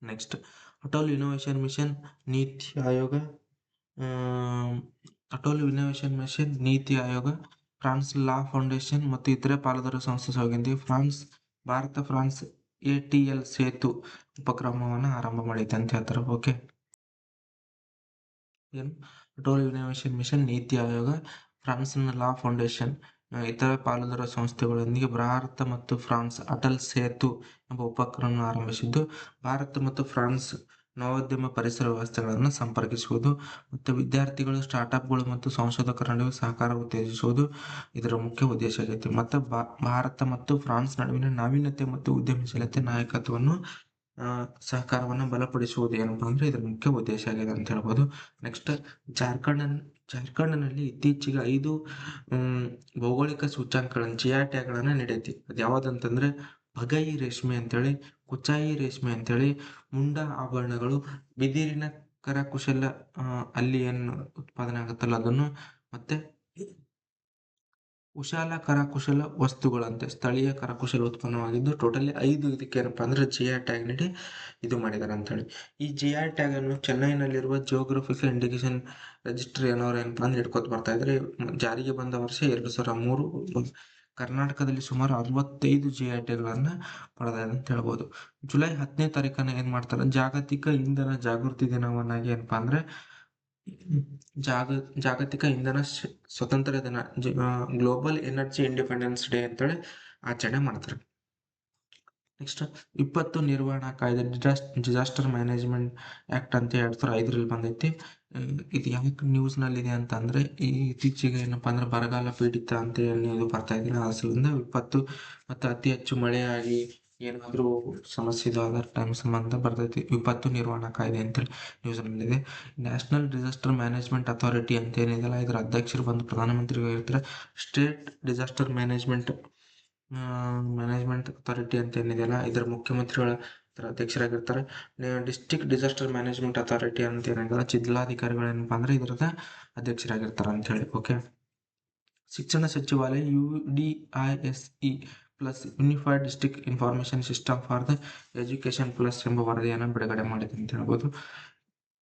Next, Atal innovation mission NITI Aayog France ಲಾ ಫೌಂಡೇಶನ್ ಮತ್ತು ಇತರೆ ಪಾಲುದಾರ ಸಂಸ್ಥೆ ಸಹಯೋಗದೊಂದಿಗೆ ಭಾರತ-ಫ್ರಾನ್ಸ್ ATL ಸೇತು ಉಪಕ್ರಮವನ್ನು ಆರಂಭ ಮಾಡಿದೆ ಅಂತ ಹೇಳ್ತಾರೆ. Okay. Atal innovation mission NITI ಆಯೋಗ ಫ್ರಾನ್ಸ್ನ ಲಾ ಫೌಂಡೇಶನ್ ಇತರ ಪಾಲುದಾರ ಸಂಸ್ಥೆಗಳೊಂದಿಗೆ ಭಾರತ ಮತ್ತು ಫ್ರಾನ್ಸ್ ಅಟಲ್ ಸೇತು ಎಂಬ ಉಪಕ್ರಮವನ್ನು ಆರಂಭಿಸಿದ್ದು ಭಾರತ ಮತ್ತು ಫ್ರಾನ್ಸ್ ನವೋದ್ಯಮ ಪರಿಸರ ವ್ಯವಸ್ಥೆಗಳನ್ನು ಸಂಪರ್ಕಿಸುವುದು ಮತ್ತು ವಿದ್ಯಾರ್ಥಿಗಳು, ಸ್ಟಾರ್ಟ್ಅಪ್ಗಳು ಮತ್ತು ಸಂಶೋಧಕರ ನಡುವೆ ಸಹಕಾರ ಉತ್ತೇಜಿಸುವುದು ಇದರ ಮುಖ್ಯ ಉದ್ದೇಶ ಆಗೈತಿ. ಮತ್ತು ಭಾರತ ಮತ್ತು ಫ್ರಾನ್ಸ್ ನಡುವಿನ ನಾವೀನ್ಯತೆ ಮತ್ತು ಉದ್ಯಮಶೀಲತೆ ನಾಯಕತ್ವವನ್ನು ಸಹಕಾರವನ್ನು ಬಲಪಡಿಸುವುದು ಏನಪ್ಪ ಅಂದರೆ ಇದರ ಮುಖ್ಯ ಉದ್ದೇಶ ಆಗಿದೆ ಅಂತ ಹೇಳ್ಬೋದು. ನೆಕ್ಸ್ಟ್ ಜಾರ್ಖಂಡ್‌ನಲ್ಲಿ ಇತ್ತೀಚೆಗೆ 5 ಭೌಗೋಳಿಕ ಸೂಚ್ಯಂಕಗಳನ್ನು GI ಟ್ಯಾಗ್‌ಗಳನ್ನು ನೀಡೈತಿ. ಅದು ಯಾವುದಂತಂದ್ರೆ ಬಗೈ ರೇಷ್ಮೆ ಅಂತೇಳಿ, ಕುಚಾಯಿ ರೇಷ್ಮೆ ಅಂತೇಳಿ, ಮುಂಡಾ ಆಭರಣಗಳು, ಬಿದಿರಿನ ಕರಕುಶಲ ಅಲ್ಲಿ ಏನು ಉತ್ಪಾದನೆ ಆಗುತ್ತಲ್ಲ ಅದನ್ನು, ಮತ್ತೆ ಕುಶಾಲ ಕರಕುಶಲ ವಸ್ತುಗಳಂತೆ ಸ್ಥಳೀಯ ಕರಕುಶಲ ಉತ್ಪನ್ನವಾಗಿದ್ದು ಟೋಟಲಿ 5 ಇದಕ್ಕೇನಪ್ಪ ಅಂದ್ರೆ GI ಟ್ಯಾಗ್ ನೀಡಿ ಇದು ಮಾಡಿದ್ದಾರೆ ಅಂತ ಹೇಳಿ. ಈ GI ಟ್ಯಾಗ್ ಅನ್ನು ಚೆನ್ನೈನಲ್ಲಿರುವ ಜಿಯೋಗ್ರಫಿಕಲ್ ಇಂಡಿಕೇಶನ್ ರಿಜಿಸ್ಟ್ರಿ ಅನ್ನೋರು ಏನಪ್ಪ ಅಂದ್ರೆ ಹಿಡ್ಕೊತ ಬರ್ತಾ ಇದ್ದಾರೆ. ಜಾರಿಗೆ ಬಂದ ವರ್ಷ 2003. ಕರ್ನಾಟಕದಲ್ಲಿ ಸುಮಾರು 65 GI ಟ್ಯಾಗ್‌ಗಳನ್ನ ಪಡೆದಿದೆ ಅಂತ ಹೇಳ್ಬೋದು. ಜುಲೈ 10ನೇ ತಾರೀಕನ್ನ ಏನ್ ಮಾಡ್ತಾರೆ, ಜಾಗತಿಕ ಇಂಧನ ಜಾಗೃತಿ ದಿನವನ್ನಾಗಿ ಏನಪ್ಪಾ ಅಂದ್ರೆ ಜಾಗತಿಕ ಇಂಧನ ಸ್ವತಂತ್ರ ದಿನ, ಗ್ಲೋಬಲ್ ಎನರ್ಜಿ ಇಂಡಿಪೆಂಡೆನ್ಸ್ ಡೇ ಅಂತೇಳಿ ಆಚರಣೆ ಮಾಡ್ತಾರೆ. ನೆಕ್ಸ್ಟ್ ವಿಪತ್ತು ನಿರ್ವಹಣಾ ಕಾಯ್ದೆ, ಡಿಸಾಸ್ಟರ್ ಮ್ಯಾನೇಜ್ಮೆಂಟ್ ಆಕ್ಟ್ ಅಂತ 2005ರಲ್ಲಿ ಬಂದೈತಿ. ಇದು ಯಾಕೆ ನ್ಯೂಸ್ನಲ್ಲಿದೆ ಅಂತಂದ್ರೆ ಈ ಇತ್ತೀಚೆಗೆ ಏನಪ್ಪಾ ಅಂದ್ರೆ ಬರಗಾಲ ಪೀಡಿತ ಅಂತ ಹೇಳಿ ಇದು ಬರ್ತಾ ಇದ್ರೆ ಆ ಸಲಿಂದ ವಿಪತ್ತು ಮತ್ತು ಅತಿ ಹೆಚ್ಚು ಮಳೆಯಾಗಿ ಏನಾದರೂ ಸಮಸ್ಯೆ ಇದಾದ ಟೈಮ್ ಸಂಬಂಧ ಬರ್ತೈತಿ ವಿಪತ್ತು ನಿರ್ವಹಣಾ ಕಾಯ್ದೆ ಅಂತೇಳಿ ನ್ಯೂಸ್ನಲ್ಲಿದೆ. ನ್ಯಾಷನಲ್ ಡಿಸಾಸ್ಟರ್ ಮ್ಯಾನೇಜ್ಮೆಂಟ್ ಅಥಾರಿಟಿ ಅಂತ ಏನಿದೆಯಲ್ಲ ಇದರ ಅಧ್ಯಕ್ಷರು ಬಂದು ಪ್ರಧಾನಮಂತ್ರಿಗಳು ಇರ್ತಾರೆ. ಸ್ಟೇಟ್ ಡಿಸಾಸ್ಟರ್ ಮ್ಯಾನೇಜ್ಮೆಂಟ್ ಅಥಾರಿಟಿ ಅಂತ ಏನಿದೆಯಲ್ಲ ಇದರ ಮುಖ್ಯಮಂತ್ರಿಗಳ ಅಧ್ಯಕ್ಷರಾಗಿರ್ತಾರೆ. ಡಿಸ್ಟ್ರಿಕ್ಟ್ ಡಿಸಾಸ್ಟರ್ ಮ್ಯಾನೇಜ್ಮೆಂಟ್ ಅಥಾರಿಟಿ ಅಂತ ಏನಿದೆಯಲ್ಲ ಜಿಲ್ಲಾಧಿಕಾರಿಗಳು ಏನಪ್ಪಾ ಅಂದ್ರೆ ಇದರದ ಅಧ್ಯಕ್ಷರಾಗಿರ್ತಾರೆ ಅಂತ ಹೇಳಿ. ಓಕೆ. ಶಿಕ್ಷಣ ಸಚಿವಾಲಯ UDISE plus unified district information system for the education plus ಎಂಬ ವರದಿಯನ್ನು ಬಿಡುಗಡೆ ಮಾಡಿದೆ ಅಂತ ಹೇಳ್ಬೋದು.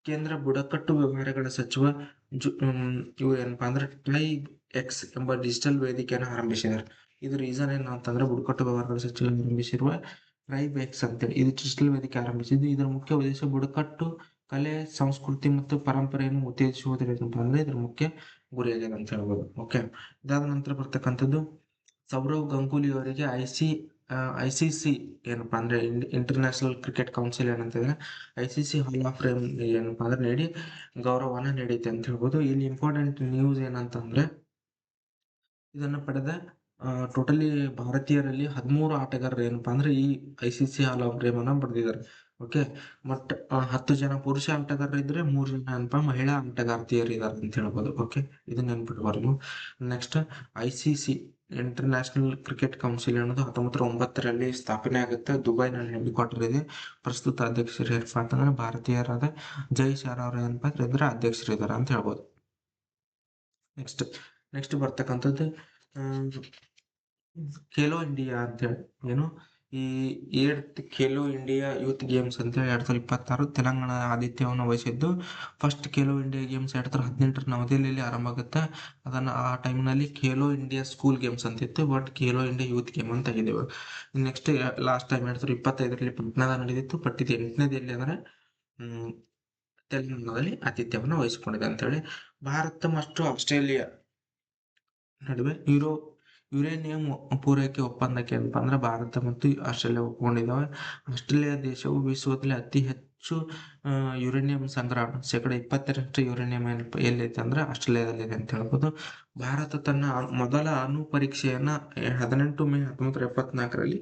ಕೇಂದ್ರ ಬುಡಕಟ್ಟು ವ್ಯವಹಾರಗಳ ಸಚಿವ ಇವರು ಏನಪ್ಪಾ ಅಂದ್ರೆ ಟ್ರೈಬ್ ಎಕ್ಸ್ ಎಂಬ ಡಿಜಿಟಲ್ ವೇದಿಕೆಯನ್ನು ಆರಂಭಿಸಿದ್ದಾರೆ. ಇದು ರೀಸನ್ ಏನು ಅಂತಂದ್ರೆ ಬುಡಕಟ್ಟು ವ್ಯವಹಾರಗಳ ಸಚಿವ ಆರಂಭಿಸಿರುವ ಟ್ರೈಬ್ ಎಕ್ಸ್ ಅಂತೇಳಿ ಇದು ಡಿಜಿಟಲ್ ವೇದಿಕೆ ಆರಂಭಿಸಿದ್ದು. ಇದರ ಮುಖ್ಯ ಉದ್ದೇಶ ಬುಡಕಟ್ಟು ಕಲೆ, ಸಂಸ್ಕೃತಿ ಮತ್ತು ಪರಂಪರೆಯನ್ನು ಉತ್ತೇಜಿಸುವುದರಿಂದ ಅಂದ್ರೆ ಇದರ ಮುಖ್ಯ ಗುರಿಯಾಗಿದೆ ಅಂತ ಹೇಳ್ಬೋದು. ಓಕೆ. ಇದಾದ ನಂತರ ಬರ್ತಕ್ಕಂಥದ್ದು ಸೌರವ್ ಗಂಗೂಲಿ ಅವರಿಗೆ ICC ಏನಪ್ಪಾ ಅಂದ್ರೆ ಇಂಟರ್ನ್ಯಾಷನಲ್ ಕ್ರಿಕೆಟ್ ಕೌನ್ಸಿಲ್ ಏನಂತಂದ್ರೆ ICC ಹಾಲ್ ಆಫ್ ಫೇಮ್ ಏನಪ್ಪಾ ಅಂದ್ರೆ ನೀಡಿ ಗೌರವನ ನೀಡೈತೆ ಅಂತ ಹೇಳ್ಬೋದು. ಇಲ್ಲಿ ಇಂಪಾರ್ಟೆಂಟ್ ನ್ಯೂಸ್ ಏನಂತಂದ್ರೆ ಇದನ್ನು ಪಡೆದ ಟೋಟಲಿ ಭಾರತೀಯರಲ್ಲಿ 13 ಆಟಗಾರರು ಏನಪ್ಪಾ ಅಂದ್ರೆ ಈ ICC ಹಾಲ್ ಆಫ್ ಫೇಮ್ ಅನ್ನ ಪಡೆದಿದ್ದಾರೆ. ಓಕೆ. ಬಟ್ 10 ಜನ ಪುರುಷ ಆಟಗಾರರು ಇದ್ರೆ 3 ಜನ ಏನಪ್ಪಾ ಮಹಿಳಾ ಆಟಗಾರ್ತಿಯರು ಇದ್ದಾರೆ ಅಂತ ಹೇಳ್ಬೋದು. ಓಕೆ. ಇದನ್ನ ನೆನ್ಪಿಟ್ಬಾರ್ದು. Next ICC international cricket council ಅನ್ನೋದು 1909ರಲ್ಲಿ ಸ್ಥಾಪನೆ ಆಗುತ್ತೆ. ದುಬೈನಲ್ಲಿ ಹೆಡ್ ಕ್ವಾರ್ಟರ್ ಇದೆ. ಪ್ರಸ್ತುತ ಅಧ್ಯಕ್ಷರು ಏನಪ್ಪಾ ಅಂತಂದ್ರೆ ಭಾರತೀಯರಾದ ಜೈ ಶಾರ್ ಅವರು ಏನಪ್ಪಾ ಅಂದ್ರೆ ಇದರ ಅಧ್ಯಕ್ಷರು ಇದ್ದಾರೆ ಅಂತ ಹೇಳ್ಬೋದು. ನೆಕ್ಸ್ಟ್ ಬರ್ತಕ್ಕಂಥದ್ದು ಖೇಲೋ ಇಂಡಿಯಾ ಅಂತೇಳಿ ಏನು ಈ 8th Khelo India youth games ಅಂತೇಳಿ 2026 ತೆಲಂಗಾಣ ಆತಿಥ್ಯವನ್ನು ವಹಿಸಿದ್ದು. ಫಸ್ಟ್ ಖೇಲೋ ಇಂಡಿಯಾ ಗೇಮ್ಸ್ 2018 ನವದೆಹಲಿಯಲ್ಲಿ ಆರಂಭ ಆಗುತ್ತೆ. ಅದನ್ನು ಆ ಟೈಮ್ನಲ್ಲಿ ಖೇಲೋ ಇಂಡಿಯಾ ಸ್ಕೂಲ್ ಗೇಮ್ಸ್ ಅಂತಿತ್ತು. But Khelo India youth game ಅಂತ ಆಗಿದ್ದೇವೆ. ನೆಕ್ಸ್ಟ್ ಲಾಸ್ಟ್ ಟೈಮ್ 2025ರಲ್ಲಿ ಪಟ್ನಾದ ನಡೆದಿತ್ತು. ಬಟ್ ಇದು 8ನೇದೆಲ್ಲಿ ಅಂದ್ರೆ ತೆಲಂಗಾಣದಲ್ಲಿ ಆತಿಥ್ಯವನ್ನು ವಹಿಸಿಕೊಂಡಿದೆ ಅಂತೇಳಿ. ಭಾರತ ಮತ್ತು ಆಸ್ಟ್ರೇಲಿಯಾ ನಡುವೆ ಯುರೇನಿಯಂ ಪೂರೈಕೆ ಒಪ್ಪಂದಕ್ಕೆ ಏನಪ್ಪಾ ಅಂದ್ರೆ ಭಾರತ ಮತ್ತು ಆಸ್ಟ್ರೇಲಿಯಾ ಒಪ್ಕೊಂಡಿದ್ದಾವೆ. ಆಸ್ಟ್ರೇಲಿಯಾ ದೇಶವು ವಿಶ್ವದಲ್ಲಿ ಅತಿ ಹೆಚ್ಚು ಯುರೇನಿಯಂ ಸಂಗ್ರಹ 22% ಯುರೇನಿಯಂ ಎಲ್ಲೈತೆ ಅಂದ್ರೆ ಆಸ್ಟ್ರೇಲಿಯಾದಲ್ಲಿದೆ ಅಂತ ಹೇಳ್ಬೋದು. ಭಾರತ ತನ್ನ ಮೊದಲ ಅಣು ಪರೀಕ್ಷೆಯನ್ನ 18 ಮೇ 1974ರಲ್ಲಿ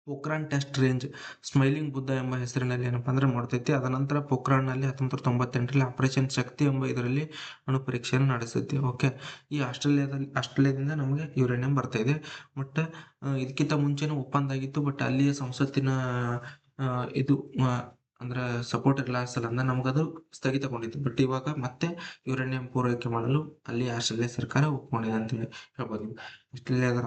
Pokhran test range smiling Buddha ಎಂಬ ಹೆಸರಿನಲ್ಲಿ ಏನಪ್ಪಾ ಅಂದ್ರೆ ಮಾಡ್ತೈತಿ. ಅದ ನಂತರ ಪೋಖ್ರಾನ್‌ನಲ್ಲಿ 1998ರಲ್ಲಿ ಆಪರೇಷನ್ ಶಕ್ತಿ ಎಂಬ ಇದರಲ್ಲಿ ಅಣು ಪರೀಕ್ಷೆಯನ್ನು ನಡೆಸೈತಿ. ಓಕೆ. ಈ ಆಸ್ಟ್ರೇಲಿಯಾದಿಂದ ನಮಗೆ ಯುರೇನಿಯಂ ಬರ್ತಾ ಇದೆ. ಬಟ್ ಇದಕ್ಕಿಂತ ಮುಂಚೆನೂ ಒಪ್ಪಂದ ಆಗಿತ್ತು. ಬಟ್ ಅಲ್ಲಿಯ ಸಂಸತ್ತಿನ ಇದು ಅಂದ್ರೆ ಸಪೋರ್ಟ್ ಇರಲ್ಲ ಸಲಂದ ನಮಗದು ಸ್ಥಗಿತಗೊಂಡಿತ್ತು. ಬಟ್ ಇವಾಗ ಮತ್ತೆ ಯುರೇನಿಯಂ ಪೂರೈಕೆ ಮಾಡಲು ಅಲ್ಲಿ ಆಸ್ಟ್ರೇಲಿಯಾ ಸರ್ಕಾರ ಒಪ್ಕೊಂಡಿದೆ ಅಂತ ಹೇಳ್ಬೋದು. ಆಸ್ಟ್ರೇಲಿಯಾದ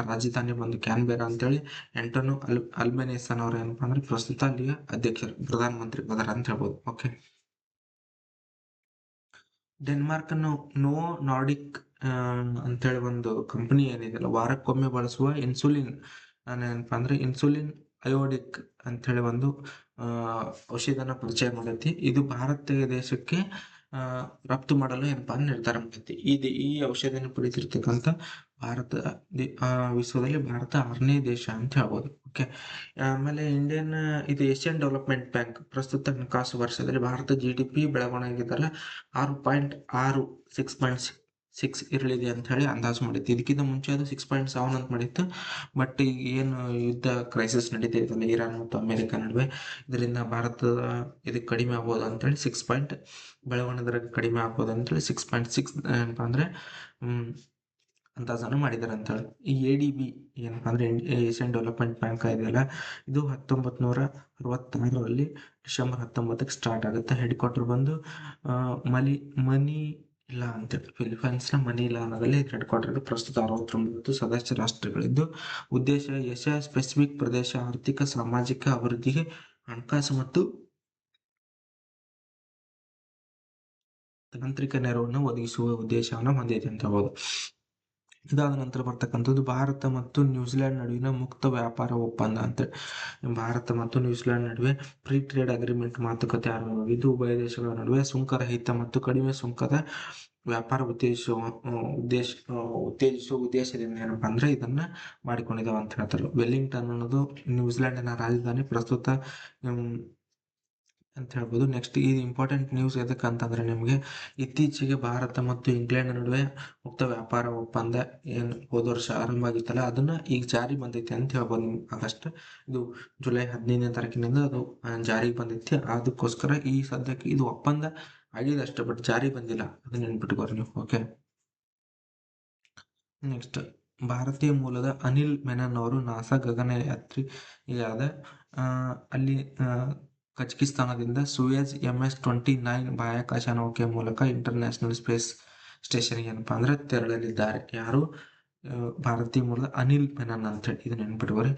ರಾಜಧಾನಿ ಬಂದು ಕ್ಯಾನ್ಬೆರಾ ಅಂತೇಳಿ. ಆಂಟೋನಿ ಅಲ್ಬನೇಸನ್ ಅವರು ಏನಪ್ಪಾ ಅಂದ್ರೆ ಪ್ರಸ್ತುತ ಅಲ್ಲಿಯ ಅಧ್ಯಕ್ಷರು ಪ್ರಧಾನಮಂತ್ರಿ ಪದರ ಅಂತ ಹೇಳ್ಬೋದು. ಓಕೆ. ಡೆನ್ಮಾರ್ಕ್ ನೋವೋ ನಾರ್ಡಿಕ್ ಅಂತೇಳಿ ಒಂದು ಕಂಪನಿ ಏನಿದೆಯಲ್ಲ ವಾರಕ್ಕೊಮ್ಮೆ ಬಳಸುವ ಇನ್ಸುಲಿನ್ ಏನಪ್ಪಾ ಅಂದ್ರೆ ಇನ್ಸುಲಿನ್ ಅಯೋಡಿಕ್ ಅಂತೇಳಿ ಒಂದು ಔಷಧನ ಪರಿಚಯ ಮಾಡೈತಿ. ಇದು ಭಾರತ ದೇಶಕ್ಕೆ ರಫ್ತು ಮಾಡಲು ಏನಪ್ಪಾ ನಿರ್ಧಾರ ಮಾಡೈತಿ. ಈ ಔಷಧಿಯನ್ನು ಪಡಿತಿರ್ತಕ್ಕಂಥ ಭಾರತ ವಿಶ್ವದಲ್ಲಿ ಭಾರತ 6ನೇ ದೇಶ ಅಂತ ಹೇಳ್ಬೋದು. ಓಕೆ. ಆಮೇಲೆ ಇದು ಏಷ್ಯನ್ ಡೆವಲಪ್ಮೆಂಟ್ ಬ್ಯಾಂಕ್ ಪ್ರಸ್ತುತ ಹಣಕಾಸು ವರ್ಷದಲ್ಲಿ ಭಾರತ GDP ಬೆಳವಣಿಗೆ ದರ 6.6 6 ಇರಲಿದೆ ಅಂತ ಹೇಳಿ ಅಂದಾಜು ಮಾಡಿತ್ತು. ಇದಕ್ಕಿಂತ ಮುಂಚೆ ಅದು 6.7 ಅಂತ ಮಾಡಿತ್ತು. ಬಟ್ ಈಗ ಏನು ಯುದ್ಧ ಕ್ರೈಸಿಸ್ ನಡೀತಾ ಇದೆಯಲ್ಲ ಇರಾನ್ ಮತ್ತು ಅಮೆರಿಕ ನಡುವೆ, ಇದರಿಂದ ಭಾರತದ ಇದಕ್ಕೆ ಕಡಿಮೆ ಆಗ್ಬೋದು ಅಂತೇಳಿ ಬೆಳವಣಿಗೆ ದರ ಕಡಿಮೆ ಆಗ್ಬೋದು ಅಂತೇಳಿ 6.6 ಏನಪ್ಪ ಅಂದರೆ ಅಂದಾಜನ್ನು ಮಾಡಿದ್ದಾರೆ ಅಂತೇಳಿ. ಈ ADB ಏನಪ್ಪ ಅಂದರೆ ಏಷ್ಯನ್ ಡೆವಲಪ್ಮೆಂಟ್ ಬ್ಯಾಂಕ್ ಇದೆಯಲ್ಲ, ಇದು 1966ರಲ್ಲಿ ಡಿಸೆಂಬರ್ 19ಕ್ಕೆ ಸ್ಟಾರ್ಟ್ ಆಗುತ್ತೆ. ಹೆಡ್ ಕ್ವಾರ್ಟರ್ ಬಂದು ಮನಿಲಾ ಅಂತೇಳಿ ಫಿಲಿಪೈನ್ಸ್ನ ಮನಿಲಾ ಅನ್ನೋದಲ್ಲಿ ಹೆಡ್ ಕ್ವಾರ್ಟರ್. ಪ್ರಸ್ತುತ 69 ಸದಸ್ಯ ರಾಷ್ಟ್ರಗಳಿದ್ದು, ಉದ್ದೇಶ ಏಷ್ಯಾ ಪೆಸಿಫಿಕ್ ಪ್ರದೇಶ ಆರ್ಥಿಕ ಸಾಮಾಜಿಕ ಅಭಿವೃದ್ಧಿಗೆ ಹಣಕಾಸು ಮತ್ತು ತಾಂತ್ರಿಕ ನೆರವನ್ನು ಒದಗಿಸುವ ಉದ್ದೇಶವನ್ನು ಹೊಂದಿದೆ ಅಂತ ಹೇಳ್ಬೋದು. ಇದಾದ ನಂತರ ಬರ್ತಕ್ಕಂಥದ್ದು ಭಾರತ ಮತ್ತು ನ್ಯೂಜಿಲೆಂಡ್ ನಡುವಿನ ಮುಕ್ತ ವ್ಯಾಪಾರ ಒಪ್ಪಂದ ಅಂತೇಳಿ. ಭಾರತ ಮತ್ತು ನ್ಯೂಜಿಲೆಂಡ್ ನಡುವೆ ಫ್ರೀ ಟ್ರೇಡ್ ಅಗ್ರಿಮೆಂಟ್ ಮಾತುಕತೆ ಆರಂಭವಾಗಿದ್ದು, ಉಭಯ ದೇಶಗಳ ನಡುವೆ ಸುಂಕರಹಿತ ಮತ್ತು ಕಡಿಮೆ ಸುಂಕದ ವ್ಯಾಪಾರ ಉತ್ತೇಜಿಸುವ ಉದ್ದೇಶದಿಂದ ಏನಪ್ಪ ಅಂದರೆ ಇದನ್ನು ಮಾಡಿಕೊಂಡಿದ್ದಾವೆ ಅಂತ ಹೇಳ್ತಾರೆ. ವೆಲ್ಲಿಂಗ್ಟನ್ ಅನ್ನೋದು ನ್ಯೂಜಿಲೆಂಡಿನ ರಾಜಧಾನಿ ಪ್ರಸ್ತುತ ಅಂತ ಹೇಳ್ಬೋದು. ನೆಕ್ಸ್ಟ್ ಈ ಇಂಪಾರ್ಟೆಂಟ್ ನ್ಯೂಸ್ ಎದಕ್ಕೆ ಅಂತಂದರೆ, ನಿಮಗೆ ಇತ್ತೀಚೆಗೆ ಭಾರತ ಮತ್ತು ಇಂಗ್ಲೆಂಡ್ ನಡುವೆ ಮುಕ್ತ ವ್ಯಾಪಾರ ಒಪ್ಪಂದ ಏನು ಹೋದ ವರ್ಷ ಆರಂಭ ಆಗಿತ್ತಲ್ಲ, ಅದನ್ನು ಈಗ ಜಾರಿ ಬಂದೈತೆ ಅಂತ ಹೇಳ್ಬೋದು. ಇದು ಜುಲೈ 15ನೇ ತಾರೀಕಿನಿಂದ ಅದು ಜಾರಿಗೆ ಬಂದೈತಿ. ಅದಕ್ಕೋಸ್ಕರ ಈ ಸದ್ಯಕ್ಕೆ ಇದು ಒಪ್ಪಂದ ಆಗಿದೆ ಅಷ್ಟೇ, ಬಟ್ ಜಾರಿ ಬಂದಿಲ್ಲ. ಅದನ್ನ ನೆನ್ಪಿಟ್ಕೋರಿ ನೀವು. ಓಕೆ, ನೆಕ್ಸ್ಟ್ ಭಾರತೀಯ ಮೂಲದ ಅನಿಲ್ ಮೆನನ್ ಅವರು ನಾಸಾ ಗಗನಯಾತ್ರಿಯಾದ ಅಲ್ಲಿ ಕಜಕಿಸ್ತಾನದಿಂದ ಸೂಯಜ್ MS-29 ಬಾಹ್ಯಾಕಾಶ ನೌಕೆಯ ಮೂಲಕ ಇಂಟರ್ನ್ಯಾಷನಲ್ ಸ್ಪೇಸ್ ಸ್ಟೇಷನ್ಗೆ ಏನಪ್ಪ ಅಂದರೆ ತೆರಳಲಿದ್ದಾರೆ. ಯಾರು? ಭಾರತೀಯ ಮೂಲದ ಅನಿಲ್ ಮೆನನ್ ಅಂತೇಳಿ. ಇದು ನೆನ್ಪಿಟ್ಕೋರಿ.